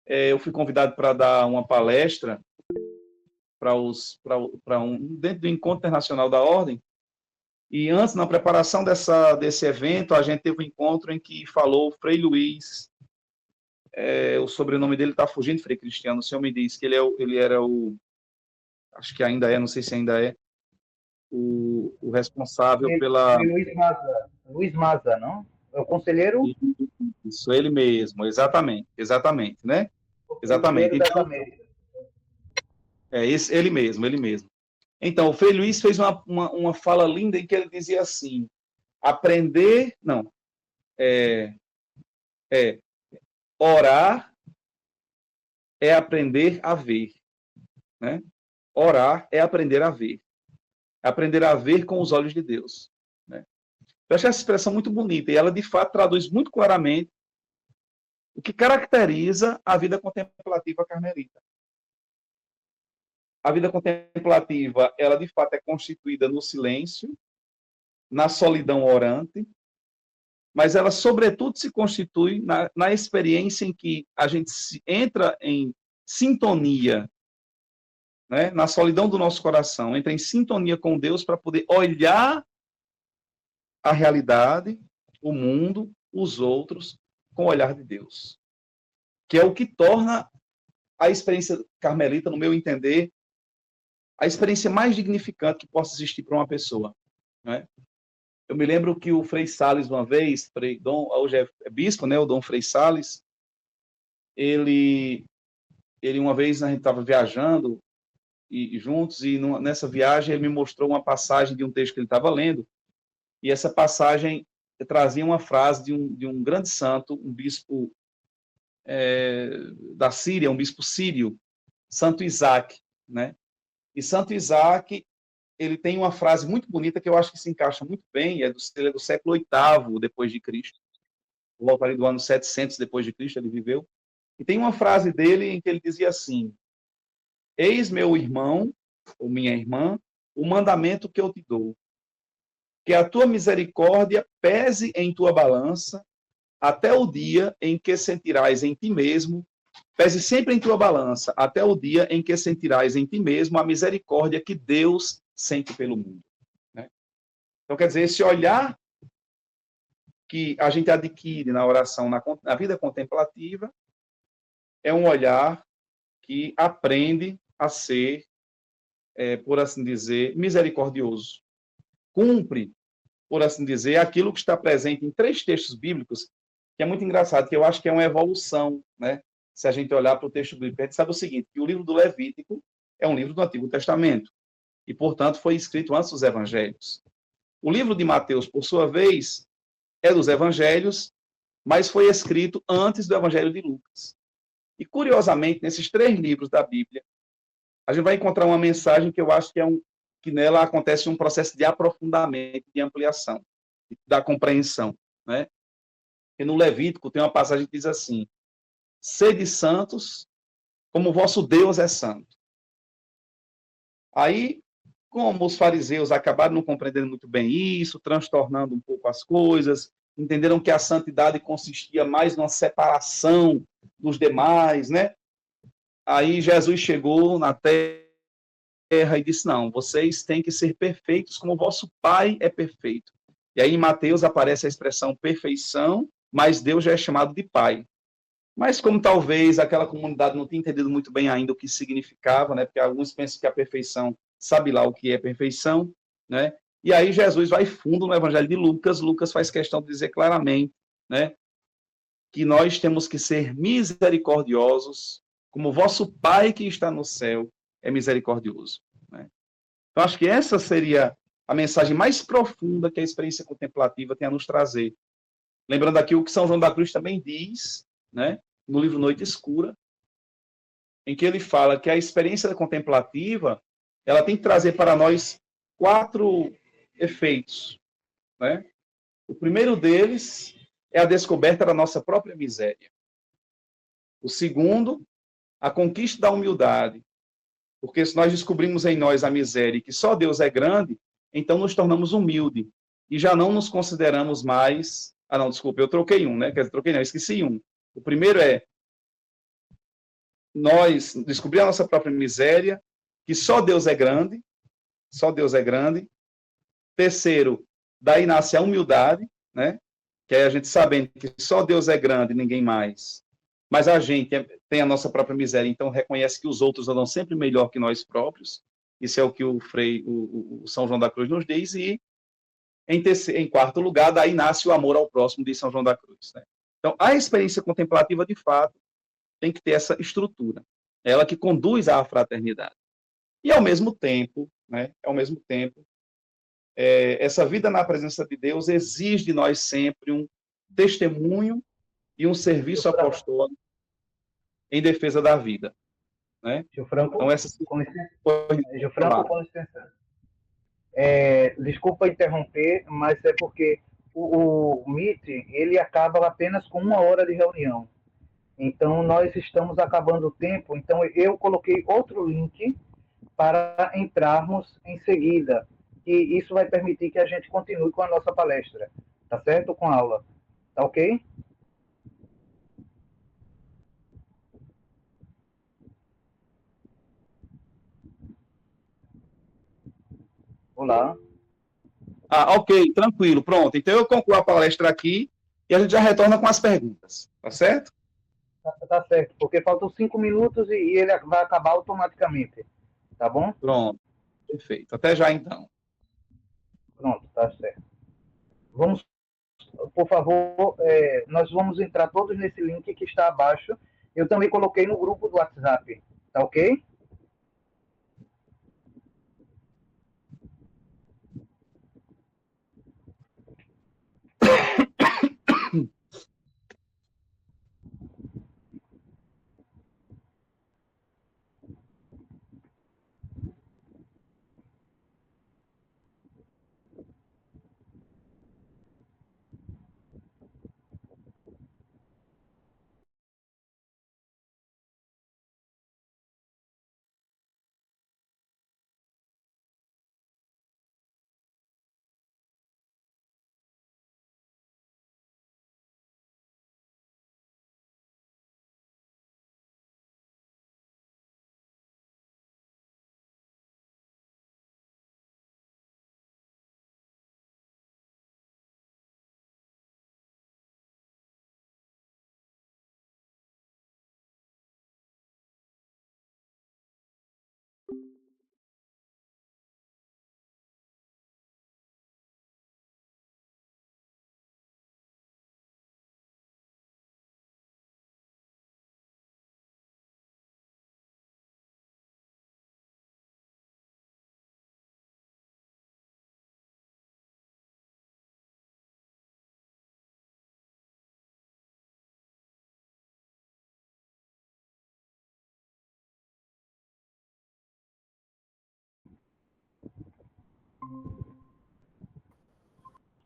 Eu fui convidado para dar uma palestra dentro do Encontro Internacional da Ordem, e antes, na preparação desse evento, a gente teve um encontro em que falou o Frei Luiz, o sobrenome dele está fugindo, Frei Cristiano, o senhor me disse que ele era o, acho que ainda é, não sei se ainda é, o responsável pela... Luiz Maza, não? É o conselheiro? Isso, ele mesmo, exatamente, né? Exatamente. Então, ele mesmo. Então, o Frei Luiz fez uma fala linda em que ele dizia assim, orar é aprender a ver. Né? Orar é aprender a ver. Aprender a ver com os olhos de Deus. Né? Eu achei essa expressão muito bonita, e ela, de fato, traduz muito claramente o que caracteriza a vida contemplativa carmelita. A vida contemplativa, ela, de fato, é constituída no silêncio, na solidão orante, mas ela, sobretudo, se constitui na experiência em que a gente entra em sintonia, né, na solidão do nosso coração, entra em sintonia com Deus para poder olhar a realidade, o mundo, os outros, com o olhar de Deus. Que é o que torna a experiência carmelita, no meu entender, a experiência mais dignificante que possa existir para uma pessoa. Né? Eu me lembro que o Frei Sales, uma vez, hoje é bispo, né, o Dom Frei Sales, ele uma vez a gente estava viajando juntos, e nessa viagem ele me mostrou uma passagem de um texto que ele estava lendo, e essa passagem trazia uma frase de um grande santo, um bispo da Síria, um bispo sírio, Santo Isaac, né? E Santo Isaac, ele tem uma frase muito bonita que eu acho que se encaixa muito bem, ele é do século VIII depois de Cristo, volta ali do ano 700 depois de Cristo, ele viveu, e tem uma frase dele em que ele dizia assim: eis, meu irmão, ou minha irmã, o mandamento que eu te dou, que a tua misericórdia pese em tua balança, até o dia em que sentirás em ti mesmo, pese sempre em tua balança, até o dia em que sentirás em ti mesmo a misericórdia que Deus sente pelo mundo. Né? Então, quer dizer, esse olhar que a gente adquire na oração, na vida contemplativa, é um olhar que aprende a ser, por assim dizer, misericordioso. Cumpre, por assim dizer, aquilo que está presente em 3 textos bíblicos, que é muito engraçado, que eu acho que é uma evolução, né? Se a gente olhar para o texto bíblico, a gente sabe o seguinte, que o livro do Levítico é um livro do Antigo Testamento, e, portanto, foi escrito antes dos evangelhos. O livro de Mateus, por sua vez, é dos evangelhos, mas foi escrito antes do evangelho de Lucas. E, curiosamente, nesses 3 livros da Bíblia, a gente vai encontrar uma mensagem que eu acho que nela acontece um processo de aprofundamento, de ampliação, da compreensão, né? E no Levítico tem uma passagem que diz assim: sede santos, como o vosso Deus é santo. Aí, como os fariseus acabaram não compreendendo muito bem isso, transtornando um pouco as coisas, entenderam que a santidade consistia mais numa separação dos demais, né? Aí Jesus chegou na terra e disse: não, vocês têm que ser perfeitos como o vosso Pai é perfeito. E aí em Mateus aparece a expressão perfeição, mas Deus já é chamado de Pai. Mas como talvez aquela comunidade não tenha entendido muito bem ainda o que significava, né? Porque alguns pensam que a perfeição sabe lá o que é perfeição, né? E aí Jesus vai fundo no Evangelho de Lucas. Lucas faz questão de dizer claramente, né, que nós temos que ser misericordiosos, como o vosso Pai que está no céu é misericordioso. Né? Então, acho que essa seria a mensagem mais profunda que a experiência contemplativa tem a nos trazer. Lembrando aqui o que São João da Cruz também diz, né, no livro Noite Escura, em que ele fala que a experiência contemplativa ela tem que trazer para nós 4 efeitos. Né? O primeiro deles é a descoberta da nossa própria miséria. O segundo, a conquista da humildade. Porque se nós descobrimos em nós a miséria e que só Deus é grande, então nos tornamos humildes. E já não nos consideramos mais... Ah, não, desculpa, eu troquei um, né? Quer dizer, troquei não, eu esqueci um. O primeiro é nós descobrir a nossa própria miséria, que só Deus é grande, só Deus é grande. Terceiro, daí nasce a humildade, né? Que é a gente sabendo que só Deus é grande, ninguém mais. Mas a gente tem a nossa própria miséria, então reconhece que os outros andam sempre melhor que nós próprios. Isso é o que o São João da Cruz nos diz. E, em quarto lugar, daí nasce o amor ao próximo de São João da Cruz. Né? Então, a experiência contemplativa, de fato, tem que ter essa estrutura. É ela que conduz à fraternidade. E, ao mesmo tempo, essa vida na presença de Deus exige de nós sempre um testemunho e um serviço apostólico em defesa da vida. Né? Gil Franco, então, essa Gil Franco, com licença. Desculpa interromper, mas é porque o Meet ele acaba apenas com 1 hora de reunião. Então, nós estamos acabando o tempo. Então, eu coloquei outro link para entrarmos em seguida, que isso vai permitir que a gente continue com a nossa palestra, tá certo? Com a aula, tá ok? Olá. Ah, ok, tranquilo, pronto. Então eu concluo a palestra aqui e a gente já retorna com as perguntas, tá certo? Tá certo, porque faltam 5 minutos e ele vai acabar automaticamente, tá bom? Pronto, perfeito. Até já então. Pronto, tá certo. Vamos, por favor, nós vamos entrar todos nesse link que está abaixo. Eu também coloquei no grupo do WhatsApp, tá ok?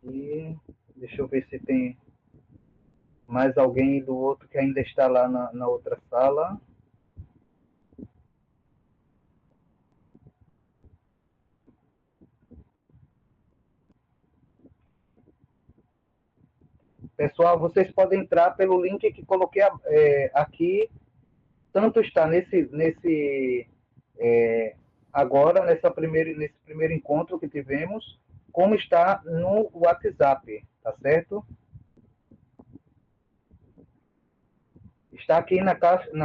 E deixa eu ver se tem mais alguém do outro que ainda está lá na outra sala. Pessoal, vocês podem entrar pelo link que coloquei aqui. Tanto está agora, nesse primeiro encontro que tivemos, como está no WhatsApp, tá certo? Está aqui na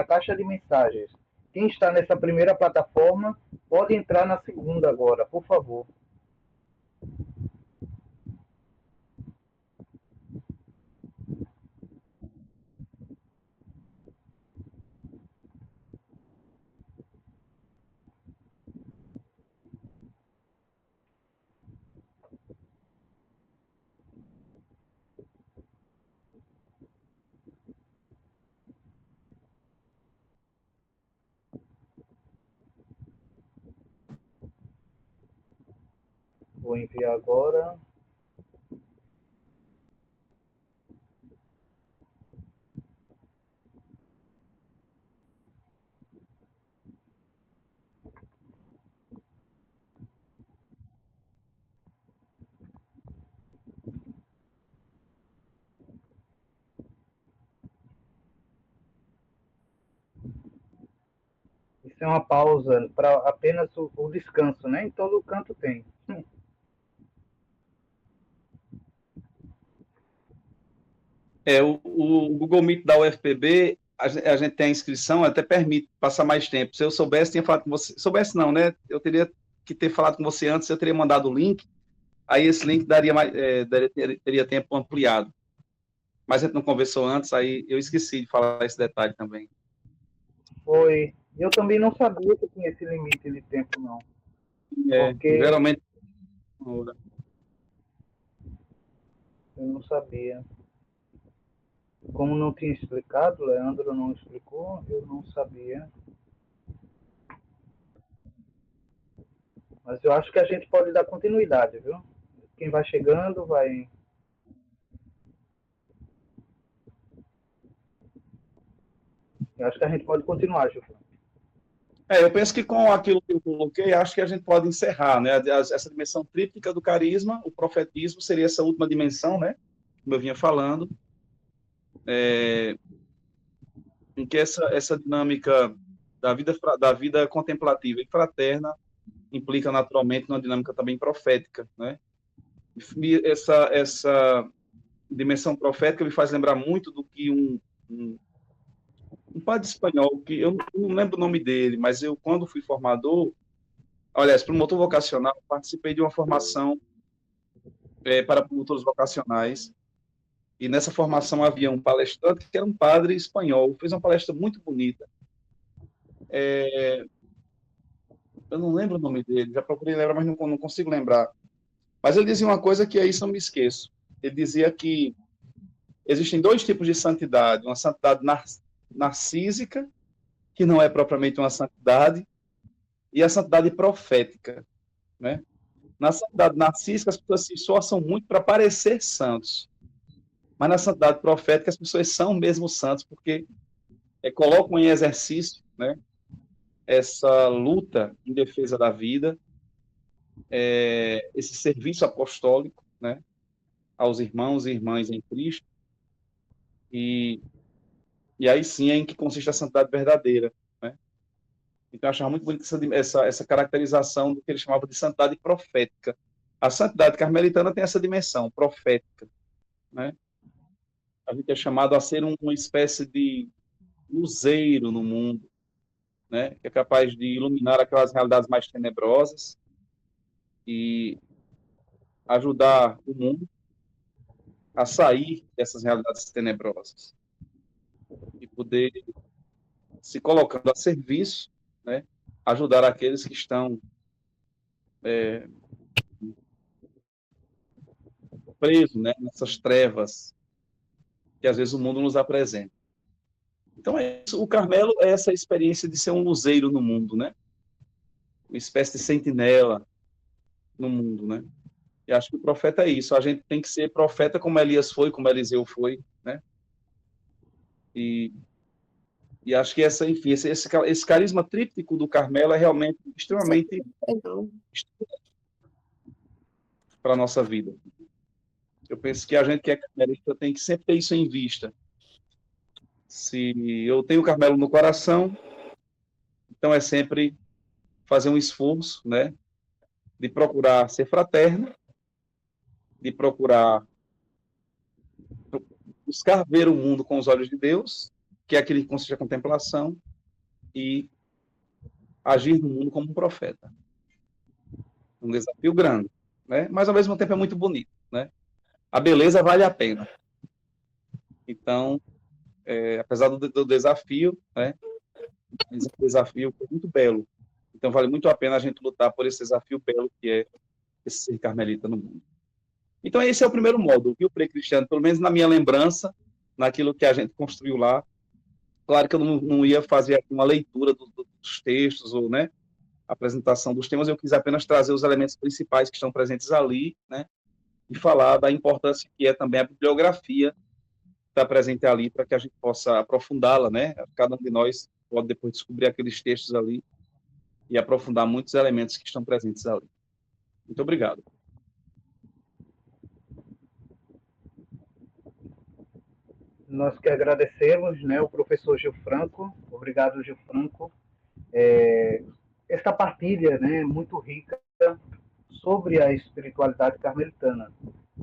caixa de mensagens. Quem está nessa primeira plataforma pode entrar na segunda agora, por favor. Vou enviar agora. Isso é uma pausa para apenas o descanso, né? Em todo canto tem. O Google Meet da UFPB, a gente tem a inscrição, até permite passar mais tempo. Se eu soubesse, tinha falado com você. Soubesse não, né? Eu teria que ter falado com você antes, eu teria mandado o link, aí esse link teria tempo ampliado. Mas a gente não conversou antes, aí eu esqueci de falar esse detalhe também. Foi. Eu também não sabia que tinha esse limite de tempo, não. Porque Geralmente. eu não sabia. Como não tinha explicado, Leandro não explicou, eu não sabia. Mas eu acho que a gente pode dar continuidade, viu? Quem vai chegando vai. Eu acho que a gente pode continuar, Gilson. Eu penso que com aquilo que eu coloquei, acho que a gente pode encerrar, né? Essa dimensão tríplica do carisma, o profetismo seria essa última dimensão, né? Como eu vinha falando, em que essa dinâmica da vida contemplativa e fraterna implica naturalmente numa dinâmica também profética, né? E essa dimensão profética me faz lembrar muito do que um padre espanhol, que eu não lembro o nome dele, mas eu, quando fui formador, aliás, promotor vocacional, participei de uma formação para promotores vocacionais, e nessa formação havia um palestrante que era um padre espanhol, fez uma palestra muito bonita. Eu não lembro o nome dele, já procurei lembrar, mas não consigo lembrar. Mas ele dizia uma coisa que é isso, não me esqueço. Ele dizia que existem dois tipos de santidade, uma santidade narcísica, que não é propriamente uma santidade, e a santidade profética, né? Na santidade narcísica, as pessoas se esforçam muito para parecer santos, mas na santidade profética, as pessoas são mesmo santos, porque colocam em exercício, né, essa luta em defesa da vida, esse serviço apostólico, né, aos irmãos e irmãs em Cristo, e aí sim é em que consiste a santidade verdadeira, né? Então, eu achava muito bonita essa caracterização do que ele chamava de santidade profética. A santidade carmelitana tem essa dimensão profética, né? A gente é chamado a ser uma espécie de luzeiro no mundo, né? Que é capaz de iluminar aquelas realidades mais tenebrosas e ajudar o mundo a sair dessas realidades tenebrosas e poder, se colocando a serviço, né? Ajudar aqueles que estão presos, né? Nessas trevas que às vezes o mundo nos apresenta. Então é isso. O Carmelo é essa experiência de ser um luzeiro no mundo, né? Uma espécie de sentinela no mundo, né? E acho que o profeta é isso. A gente tem que ser profeta como Elias foi, como Eliseu foi, né? E acho que enfim, esse carisma tríptico do Carmelo é realmente extremamente para a nossa vida. Eu penso que a gente que é carmelita tem que sempre ter isso em vista. Se eu tenho o Carmelo no coração, então é sempre fazer um esforço, né, de procurar ser fraterno, de procurar buscar ver o mundo com os olhos de Deus, que é aquele que consiste a contemplação, e agir no mundo como um profeta. Um desafio grande, né? Mas ao mesmo tempo é muito bonito, né? A beleza vale a pena. Então, apesar do desafio, né? Esse desafio foi muito belo. Então vale muito a pena a gente lutar por esse desafio belo que é esse ser carmelita no mundo. Então esse é o primeiro módulo, viu, pré-cristiano? Pelo menos na minha lembrança, naquilo que a gente construiu lá. Claro que eu não ia fazer uma leitura dos textos ou, né, apresentação dos temas, eu quis apenas trazer os elementos principais que estão presentes ali, né, e falar da importância que é também a bibliografia que está presente ali para que a gente possa aprofundá-la, né? Cada um de nós pode depois descobrir aqueles textos ali e aprofundar muitos elementos que estão presentes ali. Muito obrigado. Nós que agradecemos, né, o professor Gil Franco. Obrigado, Gil Franco. Esta partilha, né, muito rica sobre a espiritualidade carmelitana.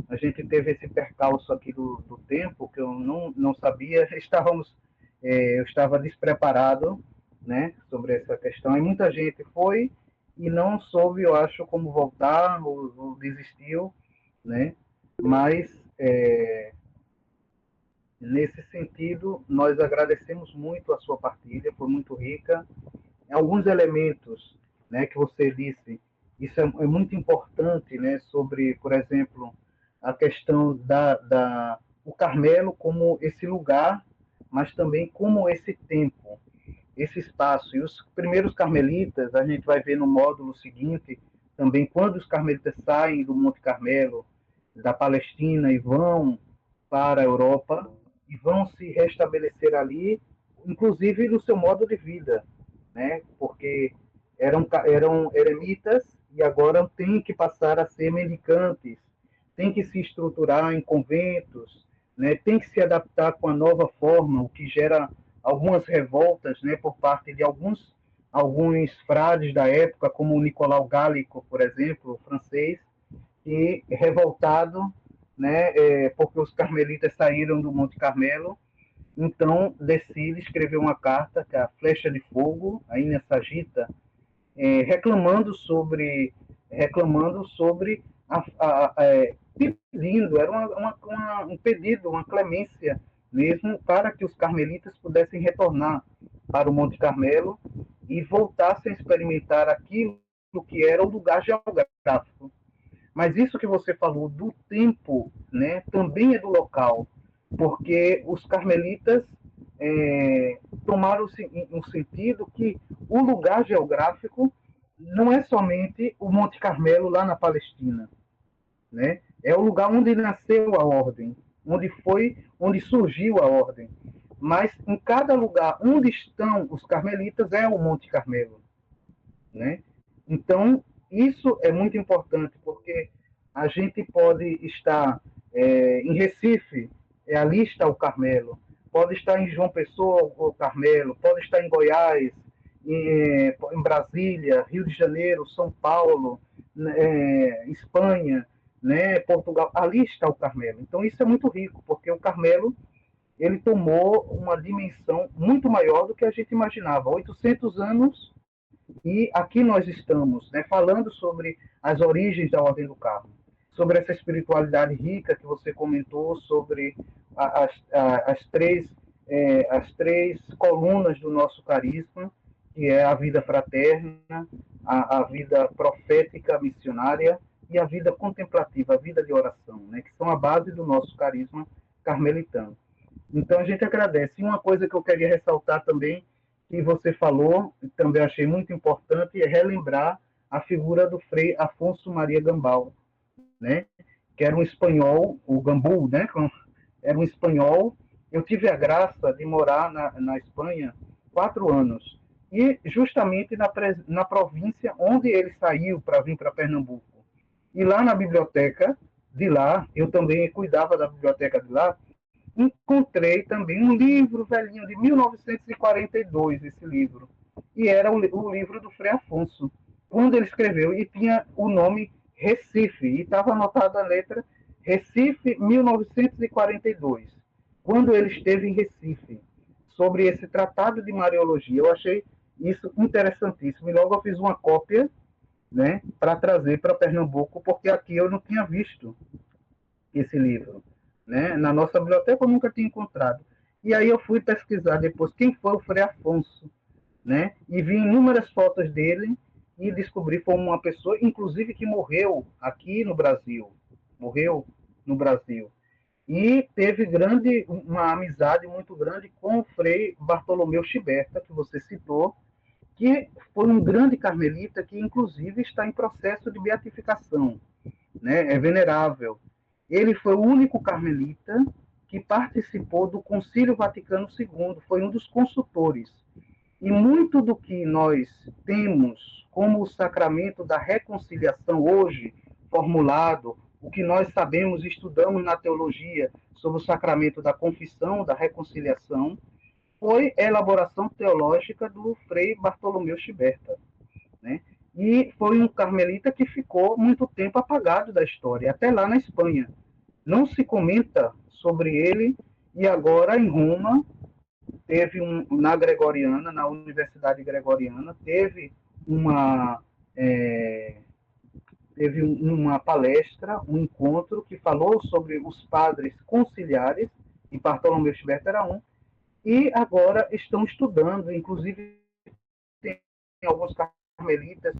A gente teve esse percalço aqui do tempo, que eu não sabia, eu estava despreparado, né, sobre essa questão, e muita gente foi e não soube, eu acho, como voltar, ou desistiu, né, mas nesse sentido, nós agradecemos muito a sua partilha, foi muito rica. Alguns elementos, né, que você disse, isso é muito importante, né, sobre, por exemplo, a questão o Carmelo como esse lugar, mas também como esse tempo, esse espaço. E os primeiros carmelitas, a gente vai ver no módulo seguinte, também quando os carmelitas saem do Monte Carmelo, da Palestina, e vão para a Europa, e vão se restabelecer ali, inclusive no seu modo de vida, né? Porque eram eremitas e agora têm que passar a ser mendicantes, têm que se estruturar em conventos, né? Têm que se adaptar com a nova forma, o que gera algumas revoltas, né, por parte de alguns frades da época, como o Nicolau Gálico, por exemplo, francês, que revoltado, né, porque os carmelitas saíram do Monte Carmelo, então decide escrever uma carta, que é a Flecha de Fogo, aí nessa Gita, reclamando sobre pedindo, era um pedido, uma clemência mesmo, para que os carmelitas pudessem retornar para o Monte Carmelo e voltassem a experimentar aquilo que era o lugar geográfico. Mas isso que você falou do tempo, né, também é do local, porque os carmelitas tomaram um sentido que o lugar geográfico não é somente o Monte Carmelo lá na Palestina, né? É o lugar onde nasceu a ordem, onde surgiu a ordem. Mas em cada lugar onde estão os carmelitas é o Monte Carmelo, né? Então isso é muito importante porque a gente pode estar em Recife, ali está o Carmelo, pode estar em João Pessoa o Carmelo, pode estar em Goiás, em Brasília, Rio de Janeiro, São Paulo, Espanha, né, Portugal, ali está o Carmelo. Então isso é muito rico, porque o Carmelo ele tomou uma dimensão muito maior do que a gente imaginava. 800 anos e aqui nós estamos, né, falando sobre as origens da Ordem do Carmo, sobre essa espiritualidade rica que você comentou, sobre as três colunas do nosso carisma, que é a vida fraterna, a vida profética missionária e a vida contemplativa, a vida de oração, né, que são a base do nosso carisma carmelitano. Então a gente agradece. E uma coisa que eu queria ressaltar também, que você falou, também achei muito importante, é relembrar a figura do Frei Afonso Maria Gambal, né? Que era um espanhol, o Gambu, né? Era um espanhol. Eu tive a graça de morar na Espanha 4 anos. E justamente na província onde ele saiu para vir para Pernambuco. E lá na biblioteca de lá, eu também cuidava da biblioteca de lá, encontrei também um livro velhinho de 1942, esse livro. E era o livro do Frei Afonso, quando ele escreveu, e tinha o nome Recife, e estava anotada a letra Recife 1942, quando ele esteve em Recife, sobre esse tratado de Mariologia. Eu achei isso interessantíssimo, e logo eu fiz uma cópia, né, para trazer para Pernambuco, porque aqui eu não tinha visto esse livro, né? Na nossa biblioteca eu nunca tinha encontrado. E aí eu fui pesquisar depois quem foi o Frei Afonso, né? E vi inúmeras fotos dele e descobri que foi uma pessoa, inclusive, que morreu aqui no Brasil. Morreu no Brasil. E teve uma amizade muito grande com o Frei Bartolomeu Chiberta, que você citou, que foi um grande carmelita que, inclusive, está em processo de beatificação, né? É venerável. Ele foi o único carmelita que participou do Concílio Vaticano II, foi um dos consultores. E muito do que nós temos como o sacramento da reconciliação hoje formulado, o que nós sabemos e estudamos na teologia sobre o sacramento da confissão, da reconciliação, foi a elaboração teológica do Frei Bartolomeu Chiberta, né? E foi um carmelita que ficou muito tempo apagado da história, até lá na Espanha. Não se comenta sobre ele, e agora em Roma, na Gregoriana, na Universidade Gregoriana, teve uma palestra, um encontro que falou sobre os padres conciliares, e Bartolomeu Chiberta era um, e agora estão estudando, inclusive tem alguns carmelitas.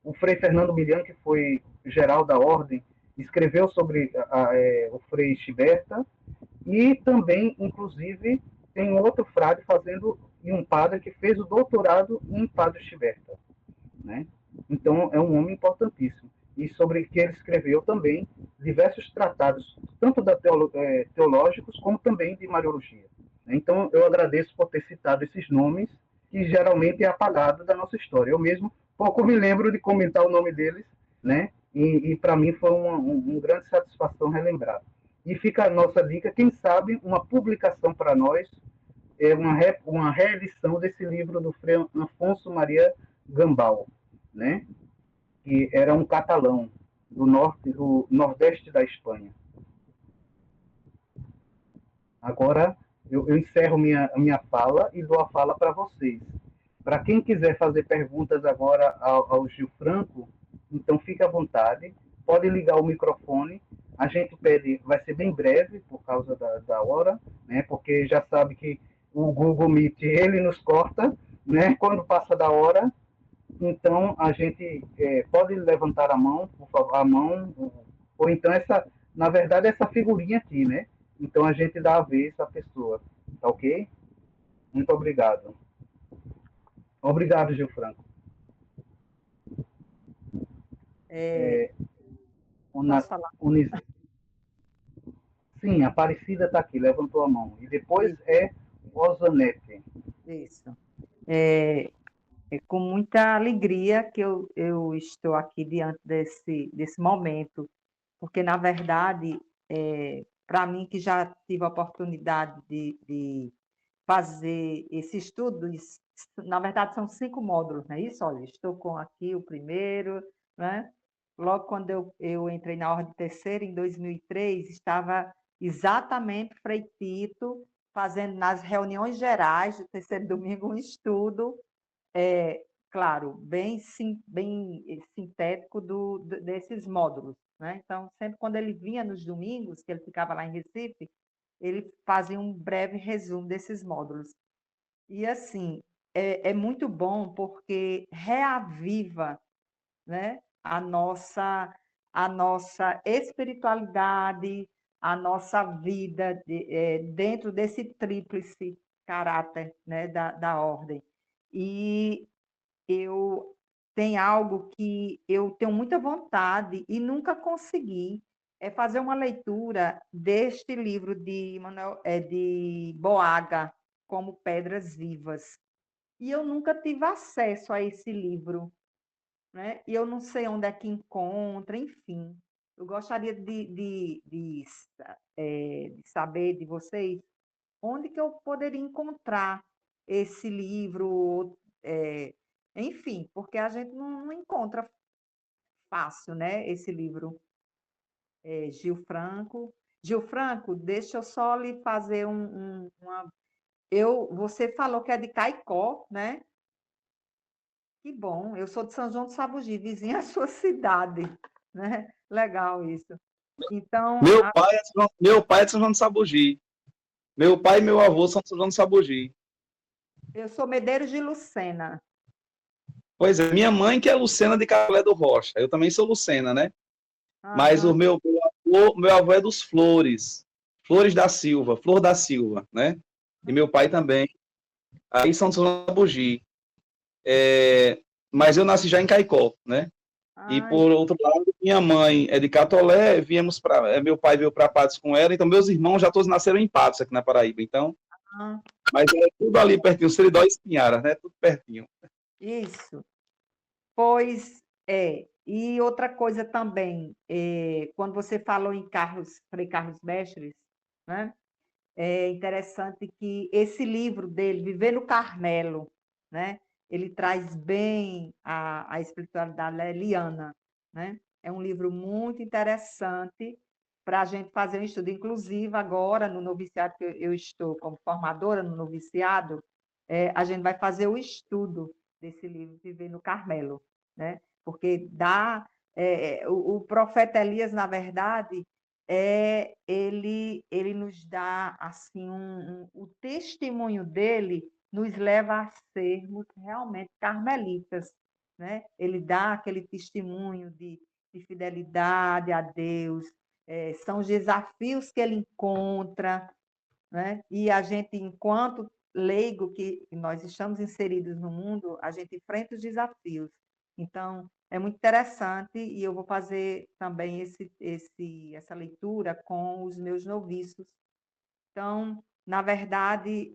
O Frei Fernando Milian, que foi geral da ordem, escreveu sobre o Frei Chiberta, e também, inclusive, tem outro frade e um padre que fez o doutorado em Padre Chiberta, né? Então, é um homem importantíssimo. E sobre que ele escreveu também diversos tratados, tanto teológicos como também de Mariologia. Então, eu agradeço por ter citado esses nomes que geralmente é apagado da nossa história. Eu mesmo pouco me lembro de comentar o nome deles, né? E para mim foi uma grande satisfação relembrar. E fica a nossa dica, quem sabe uma publicação para nós, é uma reedição desse livro do Frei Afonso Maria Gambal, né? Que era um catalão do nordeste da Espanha. Agora eu encerro minha fala e dou a fala para vocês. Para quem quiser fazer perguntas agora ao Gil Franco, então fique à vontade, pode ligar o microfone. A gente pede, vai ser bem breve por causa da hora, né? Porque já sabe que o Google Meet ele nos corta, né? Quando passa da hora. Então a gente pode levantar a mão, por favor, a mão, ou então na verdade essa figurinha aqui, né? Então a gente dá a vez à pessoa, tá ok? Muito obrigado. Obrigado, Gil Franco. Posso falar? Sim, a Aparecida está aqui, levantou a mão. E depois Rosanete. Isso. É com muita alegria que eu estou aqui diante desse momento, porque, na verdade, para mim, que já tive a oportunidade de fazer esse estudo, na verdade, são 5 módulos, não é isso? Olha, estou com aqui o primeiro, né? Logo quando eu entrei na Ordem Terceira, em 2003, estava exatamente Frei Tito fazendo nas reuniões gerais do terceiro domingo um estudo, claro, bem sintético desses módulos, né? Então, sempre quando ele vinha nos domingos, que ele ficava lá em Recife, ele fazia um breve resumo desses módulos. E, assim, é muito bom porque reaviva, né, a nossa espiritualidade, a nossa vida dentro desse tríplice caráter, né, da ordem. E eu tenho algo que eu tenho muita vontade e nunca consegui, é fazer uma leitura deste livro de Boaga, Como Pedras Vivas. E eu nunca tive acesso a esse livro, né? E eu não sei onde é que encontra, enfim. Eu gostaria de saber de vocês onde que eu poderia encontrar esse livro, enfim, porque a gente não encontra fácil, né, esse livro. Gil Franco. Gil Franco, deixa eu só lhe fazer uma... Você falou que é de Caicó, né? Que bom, eu sou de São João do Sabugi, vizinha à sua cidade, né? Legal isso. Então, Meu pai é de São João do Sabugi. Meu pai e meu avô são de São João do Sabugi. eu sou Medeiros de Lucena. Pois é, minha mãe que é Lucena de Cavalé do Rocha. Eu também sou Lucena, né? Mas o meu avô é dos Flores. Flores da Silva, Flor da Silva, né? E meu pai também. Aí são de São João do Sabugi. Mas eu nasci já em Caicó, né? E por outro lado, minha mãe é de Catolé, meu pai veio para Patos com ela, então meus irmãos já todos nasceram em Patos, aqui na Paraíba. Então, mas é tudo ali pertinho, Seridó e Espinharas, né? Tudo pertinho. Isso. Pois é. E outra coisa também, quando você falou em Frei Carlos Mestres, né? É interessante que esse livro dele, Viver no Carmelo, né? Ele traz bem a espiritualidade leliana, né? É um livro muito interessante para a gente fazer um estudo. Inclusive, agora, no noviciado, que eu estou como formadora no noviciado, a gente vai fazer o estudo desse livro, Viver no Carmelo, né? Porque o profeta Elias, na verdade, ele nos dá assim o testemunho dele nos leva a sermos realmente carmelitas, né? Ele dá aquele testemunho de fidelidade a Deus, são os desafios que ele encontra, né? E a gente, enquanto leigo que nós estamos inseridos no mundo, a gente enfrenta os desafios. Então, é muito interessante e eu vou fazer também essa leitura com os meus noviços. Então, na verdade,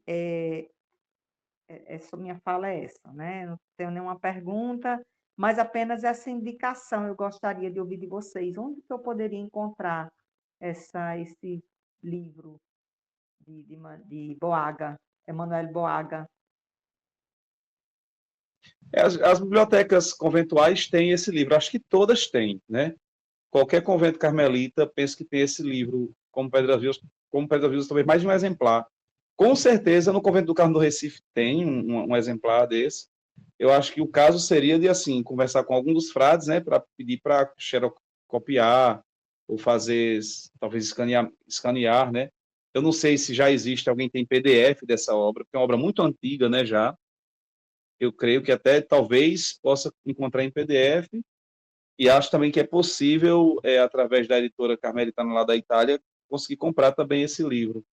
essa minha fala é essa, né? Não tenho nenhuma pergunta, mas apenas essa indicação eu gostaria de ouvir de vocês. Onde que eu poderia encontrar esse livro de Boaga, Emanuel Boaga? As bibliotecas conventuais têm esse livro, acho que todas têm, né? Qualquer convento carmelita, penso que tem esse livro, como Pedras Vivas, talvez mais de um exemplar. Com certeza, no convento do Carmo do Recife tem um exemplar desse. Eu acho que o caso seria de, assim, conversar com algum dos frades, né, para pedir para xerocopiar ou fazer, talvez, escanear, né? Eu não sei se já existe, alguém tem PDF dessa obra, porque é uma obra muito antiga, né, já. Eu creio que até, talvez, possa encontrar em PDF, e acho também que é possível, através da editora Carmelitana lá da Itália, conseguir comprar também esse livro.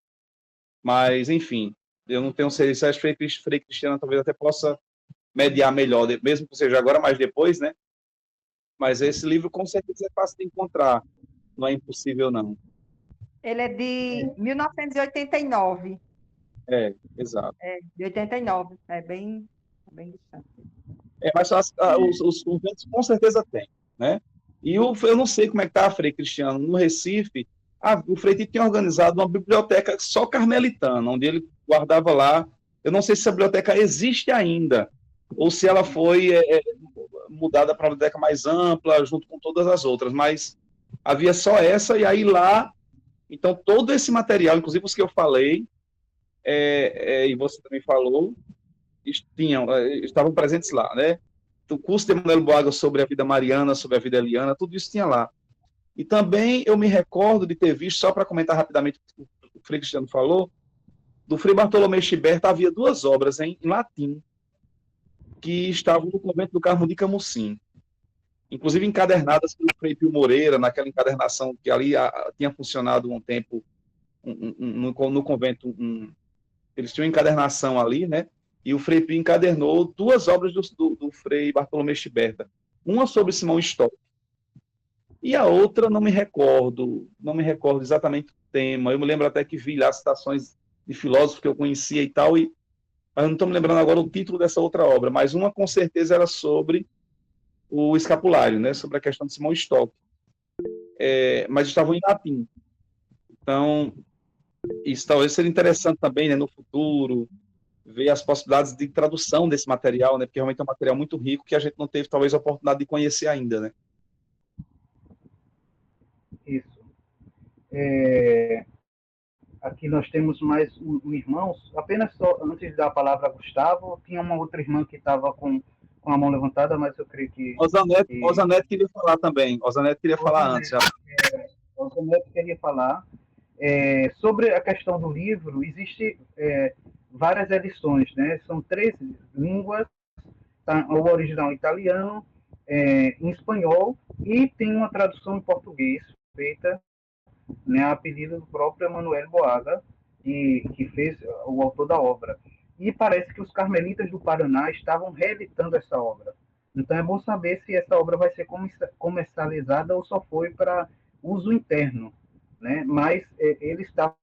Mas, enfim, eu não tenho certeza. Acho que Frei Cristiano talvez até possa mediar melhor, mesmo que seja agora, mas depois, né? Mas esse livro, com certeza, é fácil de encontrar. Não é impossível, não. Ele é de 1989. Exato. De 89. Bem distante. Mas os conventos com certeza tem, né? E eu não sei como é que está a Frei Cristiano. No Recife, o Frei Tito tinha organizado uma biblioteca só carmelitana, onde ele guardava lá. Eu não sei se essa biblioteca existe ainda, ou se ela foi mudada para uma biblioteca mais ampla, junto com todas as outras, mas havia só essa, e aí lá, então todo esse material, inclusive os que eu falei, e você também falou, estavam presentes lá, né? O curso de Emanuel Boaga sobre a vida mariana, sobre a vida eliana, tudo isso tinha lá. E também eu me recordo de ter visto, só para comentar rapidamente o que o Frei Cristiano falou, do Frei Bartolomé Chiberta havia 2 obras em latim que estavam no convento do Carmo de Camusim, inclusive encadernadas pelo Frei Pio Moreira, naquela encadernação que ali tinha funcionado um tempo no convento, eles tinham encadernação ali, né? E o Frei Pio encadernou 2 obras do Frei Bartolomé Chiberta. Uma sobre Simão Stock, e a outra não me recordo exatamente o tema. Eu me lembro até que vi lá citações de filósofos que eu conhecia e tal, mas não estou me lembrando agora o título dessa outra obra, mas uma com certeza era sobre o escapulário, né? Sobre a questão de Simão Stock. Mas estavam em latim. Então, isso talvez seria interessante também, né, no futuro, ver as possibilidades de tradução desse material, né, porque realmente é um material muito rico que a gente não teve, talvez, a oportunidade de conhecer ainda, né? Isso. Aqui nós temos mais um irmão, apenas só, antes de dar a palavra a Gustavo, tinha uma outra irmã que estava com a mão levantada, mas eu creio que... Osanete queria falar também, Osanete queria falar antes. Osanete queria falar. Sobre a questão do livro, existe várias edições, né? São 3 línguas, tá? O original italiano, em espanhol, e tem uma tradução em português feita, né, a pedido do próprio Emanuel Boaga, que fez o autor da obra. E parece que os carmelitas do Paraná estavam reeditando essa obra. Então é bom saber se essa obra vai ser comercializada ou só foi para uso interno, né? Mas eles estavam,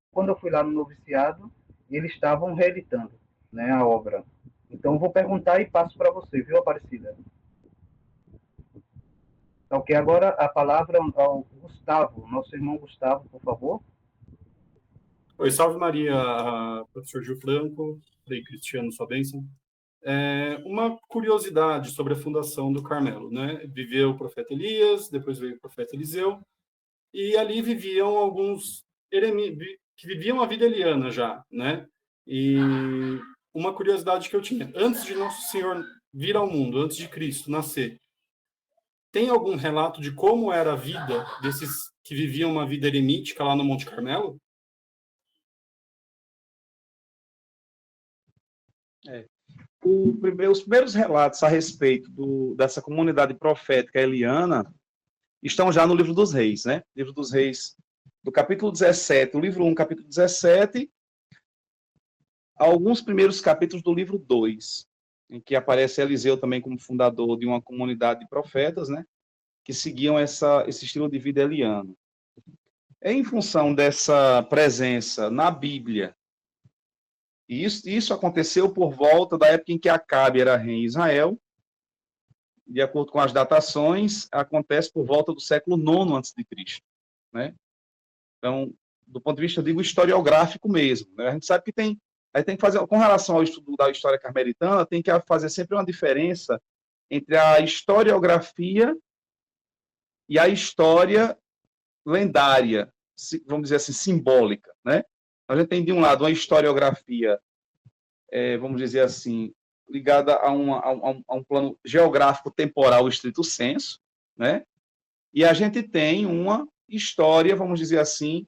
quando eu fui lá no noviciado, eles estavam reeditando, né, a obra. Então vou perguntar e passo para você, viu, Aparecida? Ok, agora a palavra ao Gustavo, nosso irmão Gustavo, por favor. Oi, salve Maria, professor Gil Franco, Frei Cristiano, sua bênção. Uma curiosidade sobre a fundação do Carmelo, né? Viveu o profeta Elias, depois veio o profeta Eliseu, e ali viviam alguns que viviam a vida eliana já, né? E uma curiosidade que eu tinha, antes de Nosso Senhor vir ao mundo, antes de Cristo nascer, tem algum relato de como era a vida desses que viviam uma vida eremítica lá no Monte Carmelo? Os primeiros relatos a respeito dessa comunidade profética eliana estão já no Livro dos Reis, né? Livro dos Reis, do capítulo 17, o livro 1, capítulo 17, alguns primeiros capítulos do livro 2, em que aparece Eliseu também como fundador de uma comunidade de profetas, né? Que seguiam esse estilo de vida eliano. Em função dessa presença na Bíblia E isso aconteceu por volta da época em que Acabe era rei em Israel. De acordo com as datações, acontece por volta do século IX a.C., né? Então, do ponto de vista, eu digo, historiográfico mesmo, né? A gente sabe que aí tem que fazer, com relação ao estudo da história carmelitana, tem que fazer sempre uma diferença entre a historiografia e a história lendária, vamos dizer assim, simbólica, né? A gente tem, de um lado, uma historiografia, vamos dizer assim, ligada a um plano geográfico temporal estrito sensu, né? E a gente tem uma história, vamos dizer assim,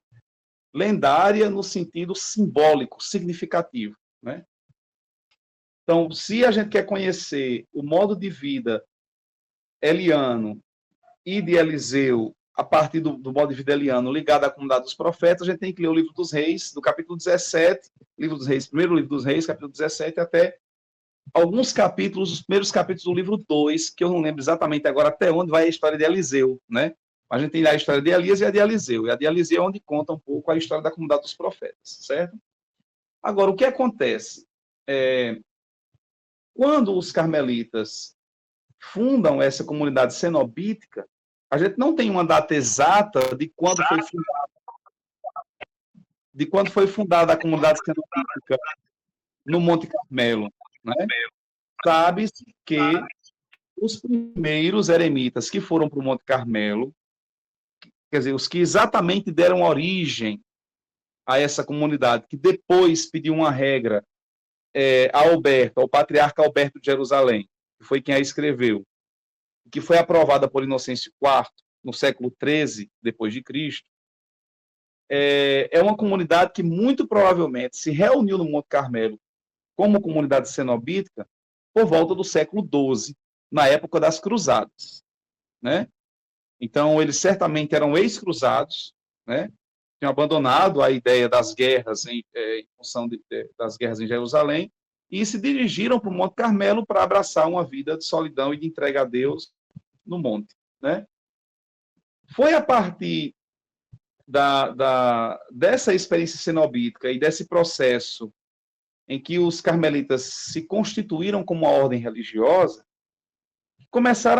lendária no sentido simbólico, significativo, né? Então, se a gente quer conhecer o modo de vida eliano e de Eliseu a partir do modo de vida eliano ligado à comunidade dos profetas, a gente tem que ler o livro dos reis, do capítulo 17, livro dos reis, primeiro livro dos reis, capítulo 17, até alguns capítulos, os primeiros capítulos do livro 2, que eu não lembro exatamente agora até onde vai a história de Eliseu, né? A gente tem a história de Elias e a de Eliseu. E a de Eliseu é onde conta um pouco a história da comunidade dos profetas, certo? Agora, o que acontece? Quando os carmelitas fundam essa comunidade cenobítica, a gente não tem uma data exata de quando foi fundada a comunidade cenobítica no Monte Carmelo, né? Sabe-se que os primeiros eremitas que foram para o Monte Carmelo, quer dizer, os que exatamente deram origem a essa comunidade, que depois pediu uma regra ao patriarca Alberto de Jerusalém, que foi quem a escreveu, que foi aprovada por Inocêncio IV, no século XIII, depois de Cristo, é uma comunidade que muito provavelmente se reuniu no Monte Carmelo como comunidade cenobítica por volta do século XII, na época das cruzadas, né? Então, eles certamente eram ex-cruzados, né? Tinham abandonado a ideia das guerras em função das guerras em Jerusalém e se dirigiram para o Monte Carmelo para abraçar uma vida de solidão e de entrega a Deus no monte, né? Foi a partir dessa experiência cenobítica e desse processo em que os carmelitas se constituíram como uma ordem religiosa, começou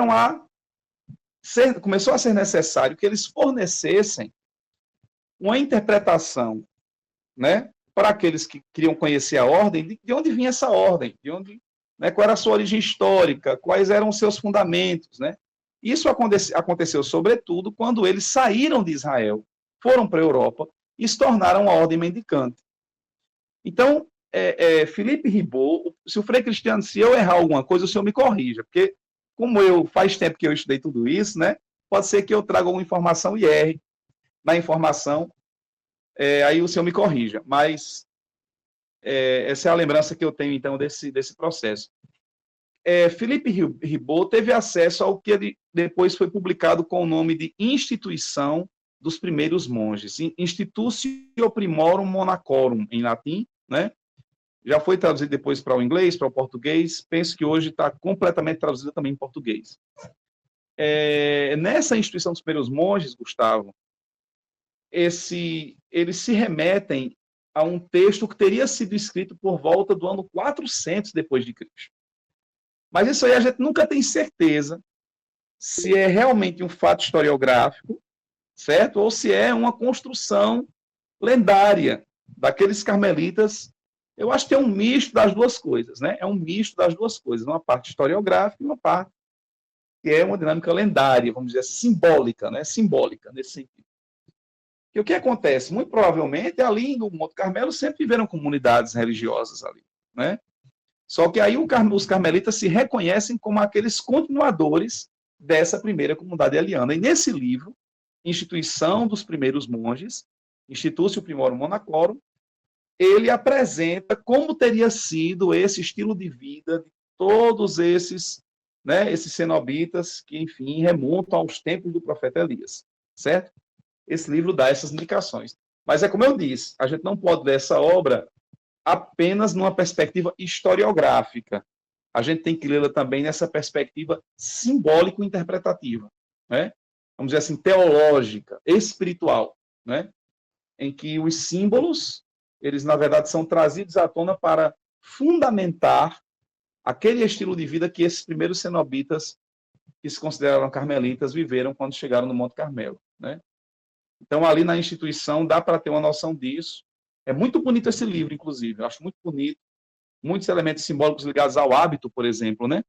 a ser necessário que eles fornecessem uma interpretação, né, para aqueles que queriam conhecer a ordem, de onde vinha essa ordem, né, qual era a sua origem histórica, quais eram os seus fundamentos, né? Isso aconteceu, sobretudo, quando eles saíram de Israel, foram para a Europa e se tornaram uma ordem mendicante. Então, Felipe Ribot, se o Frei Cristiano, se eu errar alguma coisa, o senhor me corrija, porque como faz tempo que eu estudei tudo isso, né, pode ser que eu traga alguma informação e erre na informação, aí o senhor me corrija, mas essa é a lembrança que eu tenho, então, desse processo. Felipe Ribot teve acesso ao que depois foi publicado com o nome de Instituição dos Primeiros Monges, Institutio Primorum Monacorum, em latim, né? Já foi traduzido depois para o inglês, para o português, penso que hoje está completamente traduzido também em português. Nessa Instituição dos Primeiros Monges, Gustavo, eles se remetem a um texto que teria sido escrito por volta do ano 400 depois de Cristo. Mas isso aí a gente nunca tem certeza se é realmente um fato historiográfico, certo? Ou se é uma construção lendária daqueles carmelitas. Eu acho que é um misto das duas coisas, né? É um misto das duas coisas, uma parte historiográfica e uma parte que é uma dinâmica lendária, vamos dizer, simbólica, né? Simbólica, nesse sentido. E o que acontece? Muito provavelmente, ali no Monte Carmelo sempre viveram comunidades religiosas ali, né? Só que aí os carmelitas se reconhecem como aqueles continuadores dessa primeira comunidade eliana. E nesse livro, Instituição dos Primeiros Monges, Institutio Primorum Monacorum, ele apresenta como teria sido esse estilo de vida de todos esses, né, esses cenobitas que, enfim, remontam aos tempos do profeta Elias, certo? Esse livro dá essas indicações. Mas é como eu disse, a gente não pode ler essa obra apenas numa perspectiva historiográfica. A gente tem que lê-la também nessa perspectiva simbólico-interpretativa, né? Vamos dizer assim, teológica, espiritual, né? Em que os símbolos eles, na verdade, são trazidos à tona para fundamentar aquele estilo de vida que esses primeiros cenobitas, que se consideraram carmelitas, viveram quando chegaram no Monte Carmelo, né? Então, ali na instituição, dá para ter uma noção disso. É muito bonito esse livro, inclusive. Eu acho muito bonito. Muitos elementos simbólicos ligados ao hábito, por exemplo, né?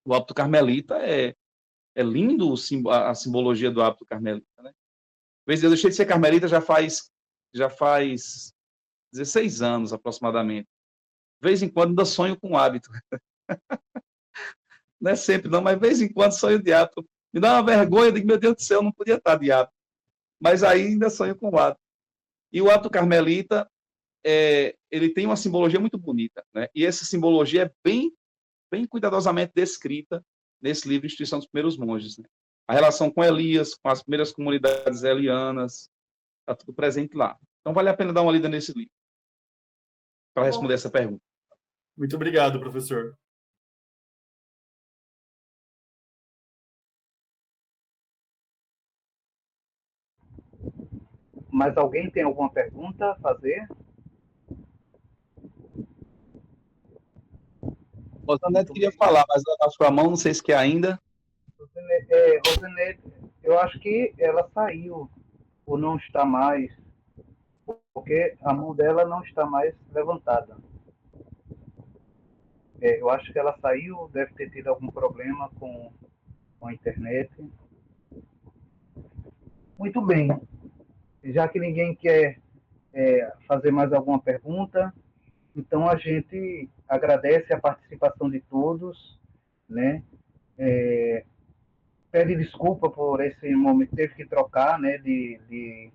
O hábito carmelita é lindo a simbologia do hábito carmelita, né? Eu deixei de ser carmelita já faz 16 anos, aproximadamente. De vez em quando ainda sonho com hábito. Não é sempre não, mas de vez em quando sonho de hábito. Me dá uma vergonha, eu digo, meu Deus do céu, eu não podia estar de hábito. Mas aí ainda sonho com hábito. E o hábito carmelita, ele tem uma simbologia muito bonita, né? E essa simbologia é bem cuidadosamente descrita nesse livro Instituição dos Primeiros Monges, né? A relação com Elias, com as primeiras comunidades elianas, está tudo presente lá. Então, vale a pena dar uma lida nesse livro, para responder essa pergunta. Muito obrigado, professor. Mais alguém tem alguma pergunta a fazer? Rosanete queria falar, mas ela baixou a mão, não sei se quer ainda. Rosinete, eu acho que ela saiu, ou não está mais, porque a mão dela não está mais levantada. Eu acho que ela saiu, deve ter tido algum problema com a internet. Muito bem. Já que ninguém quer fazer mais alguma pergunta, então a gente agradece a participação de todos, né? Pede desculpa por esse momento, teve que trocar, né, de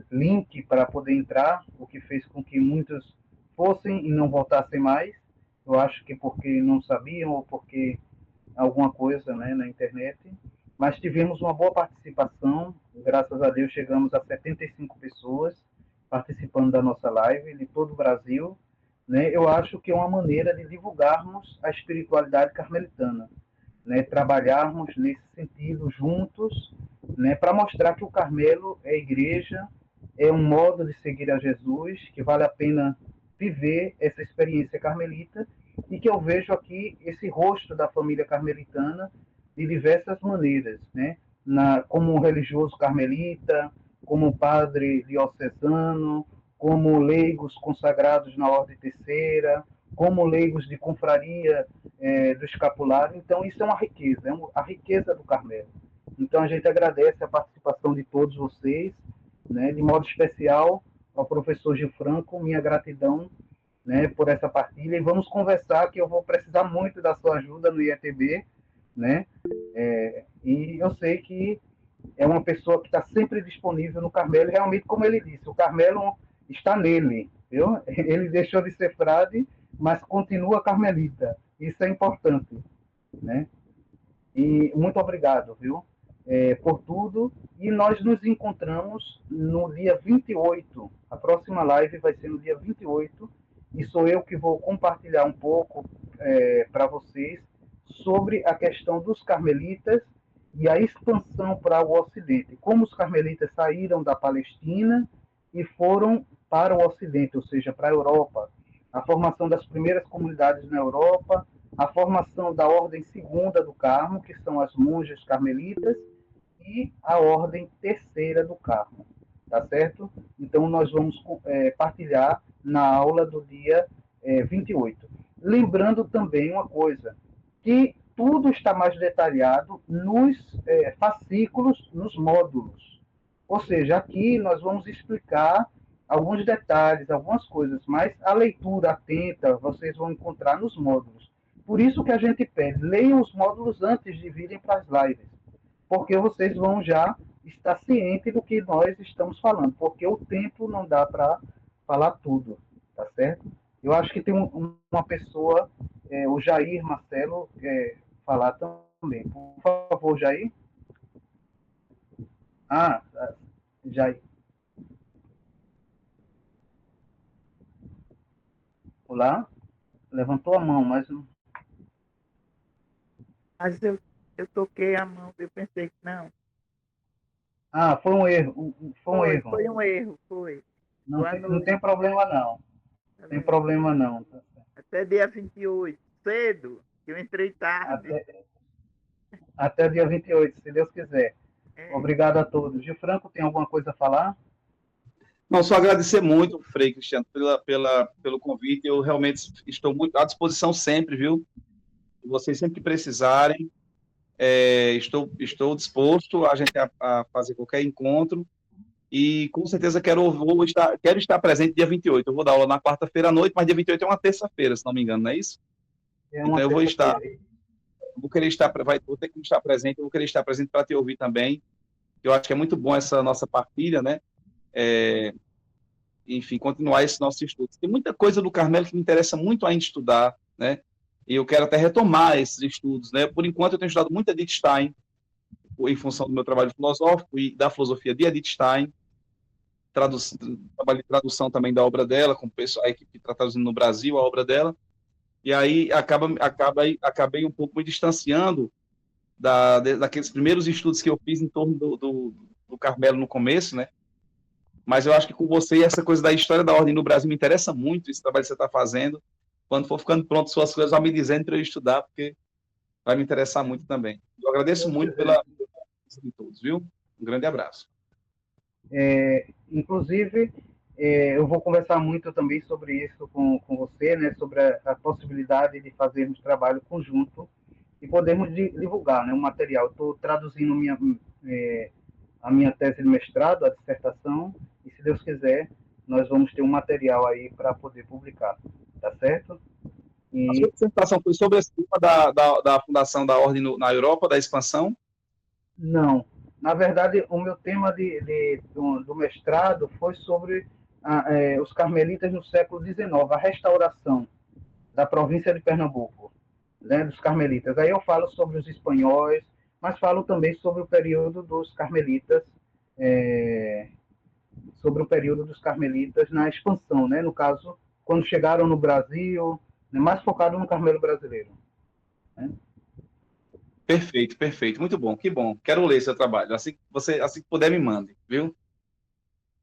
link para poder entrar, o que fez com que muitos fossem e não voltassem mais. Eu acho que porque não sabiam ou porque alguma coisa, né, na internet. Mas tivemos uma boa participação, graças a Deus chegamos a 75 pessoas participando da nossa live de todo o Brasil, né? Eu acho que é uma maneira de divulgarmos a espiritualidade carmelitana, né? Trabalharmos nesse sentido juntos, né? Para mostrar que o Carmelo é igreja, é um modo de seguir a Jesus, que vale a pena viver essa experiência carmelita e que eu vejo aqui esse rosto da família carmelitana de diversas maneiras, né? Como um religioso carmelita, como padre diocesano, como leigos consagrados na ordem terceira, como leigos de confraria do escapulário. Então, isso é uma riqueza, a riqueza do Carmelo. Então, a gente agradece a participação de todos vocês, né? De modo especial ao professor Gil Franco, minha gratidão, né, por essa partilha. E vamos conversar, que eu vou precisar muito da sua ajuda no IETB, né? E eu sei que é uma pessoa que está sempre disponível no Carmelo, realmente, como ele disse, o Carmelo está nele, viu? Ele deixou de ser frade, mas continua carmelita. Isso é importante, né? E muito obrigado, viu? Por tudo. E nós nos encontramos no dia 28. A próxima live vai ser no dia 28. E sou eu que vou compartilhar um pouco para vocês sobre a questão dos carmelitas e a expansão para o Ocidente. Como os carmelitas saíram da Palestina e foram para o Ocidente, ou seja, para a Europa. A formação das primeiras comunidades na Europa, a formação da Ordem Segunda do Carmo, que são as monjas carmelitas, e a Ordem Terceira do Carmo, tá certo? Então, nós vamos partilhar na aula do dia 28. Lembrando também uma coisa, que tudo está mais detalhado nos fascículos, nos módulos. Ou seja, aqui nós vamos explicar alguns detalhes, algumas coisas, mas a leitura atenta vocês vão encontrar nos módulos. Por isso que a gente pede, leiam os módulos antes de virem para as lives, porque vocês vão já estar cientes do que nós estamos falando, porque o tempo não dá para falar tudo, tá certo? Eu acho que tem uma pessoa, o Jair Marcelo, falar também. Por favor, Jair. Jair. Olá. Levantou a mão, mas não. Mas eu toquei a mão, eu pensei que não. Foi um erro. Foi um erro. Foi um erro, foi. Não tem problema, não. Não tem problema, não. Até dia 28, cedo, que eu entrei tarde. Até dia 28, se Deus quiser. É. Obrigado a todos. Gil Franco, tem alguma coisa a falar? Não, só agradecer muito, Frei Cristiano, pelo convite. Eu realmente estou muito à disposição sempre, viu? Vocês sempre que precisarem, estou disposto a gente a fazer qualquer encontro. E com certeza quero estar presente dia 28. Eu vou dar aula na quarta-feira à noite, mas dia 28 é uma terça-feira, se não me engano, não é isso? Então eu vou vou ter que estar presente, eu vou querer estar presente para te ouvir também. Eu acho que é muito bom essa nossa partilha, né? Enfim, continuar esse nosso estudo. Tem muita coisa do Carmelo que me interessa muito ainda estudar, né? E eu quero até retomar esses estudos, né? Por enquanto eu tenho estudado muito Edith Stein, em função do meu trabalho filosófico e da filosofia de Edith Stein, trabalho de tradução também da obra dela, com a equipe que está traduzindo no Brasil a obra dela, e aí acabei um pouco me distanciando daqueles primeiros estudos que eu fiz em torno do Carmelo no começo, né? Mas eu acho que com você, essa coisa da história da ordem no Brasil me interessa muito, esse trabalho que você está fazendo. Quando for ficando pronto suas coisas, vai me dizendo para eu estudar, porque vai me interessar muito também. Eu agradeço muito pela presença de todos, viu? Um grande abraço. Inclusive, eu vou conversar muito também sobre isso com você, né, sobre a possibilidade de fazermos trabalho conjunto e podermos divulgar, né, um material. Estou traduzindo a minha tese de mestrado, a dissertação, e se Deus quiser, nós vamos ter um material aí para poder publicar, tá certo? A sua dissertação foi sobre esse tema da fundação da ordem na Europa, da expansão? Não. Na verdade, o meu tema do mestrado foi sobre os carmelitas no século XIX, a restauração da província de Pernambuco, né, dos carmelitas. Aí eu falo sobre os espanhóis, mas falo também sobre o período dos carmelitas, na expansão, né, no caso, quando chegaram no Brasil, né, mais focado no Carmelo brasileiro. Né? Perfeito, perfeito. Muito bom, que bom. Quero ler seu trabalho. Assim que puder, me mande, viu?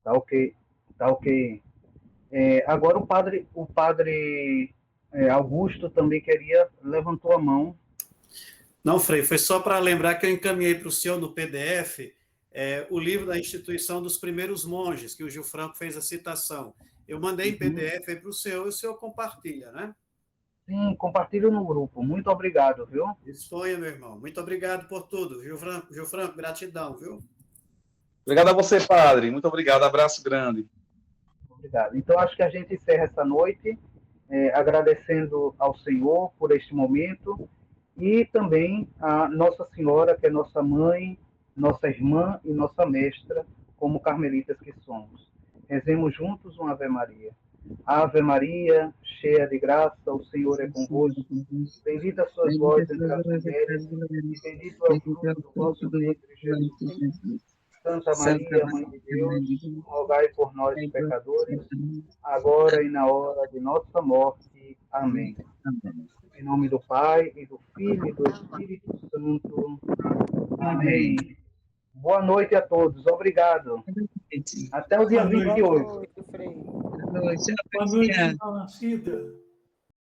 Tá ok. Agora o padre Augusto também levantou a mão. Não, Frei, foi só para lembrar que eu encaminhei para o senhor no PDF o livro da Instituição dos Primeiros Monges, que o Gil Franco fez a citação. Eu mandei em PDF para o senhor e o senhor compartilha, né? Sim, compartilho no grupo. Muito obrigado, viu? Disponha, meu irmão. Muito obrigado por tudo. Gil Franco, gratidão, viu? Obrigado a você, padre. Muito obrigado. Abraço grande. Obrigado. Então, acho que a gente encerra essa noite agradecendo ao Senhor por este momento e também a Nossa Senhora, que é nossa mãe, nossa irmã e nossa mestra, como carmelitas que somos. Rezemos juntos uma Ave Maria. Ave Maria, cheia de graça, o Senhor é convosco. Bendita sois vós entre as mulheres, e bendito é o fruto do vosso ventre, Jesus. Santa Maria, Mãe de Deus, rogai por nós, pecadores, agora e na hora de nossa morte. Amém. Em nome do Pai, e do Filho, e do Espírito Santo. Amém. Boa noite a todos. Obrigado. Até o dia 28. Boa noite, Frei. Boa noite, Nascida.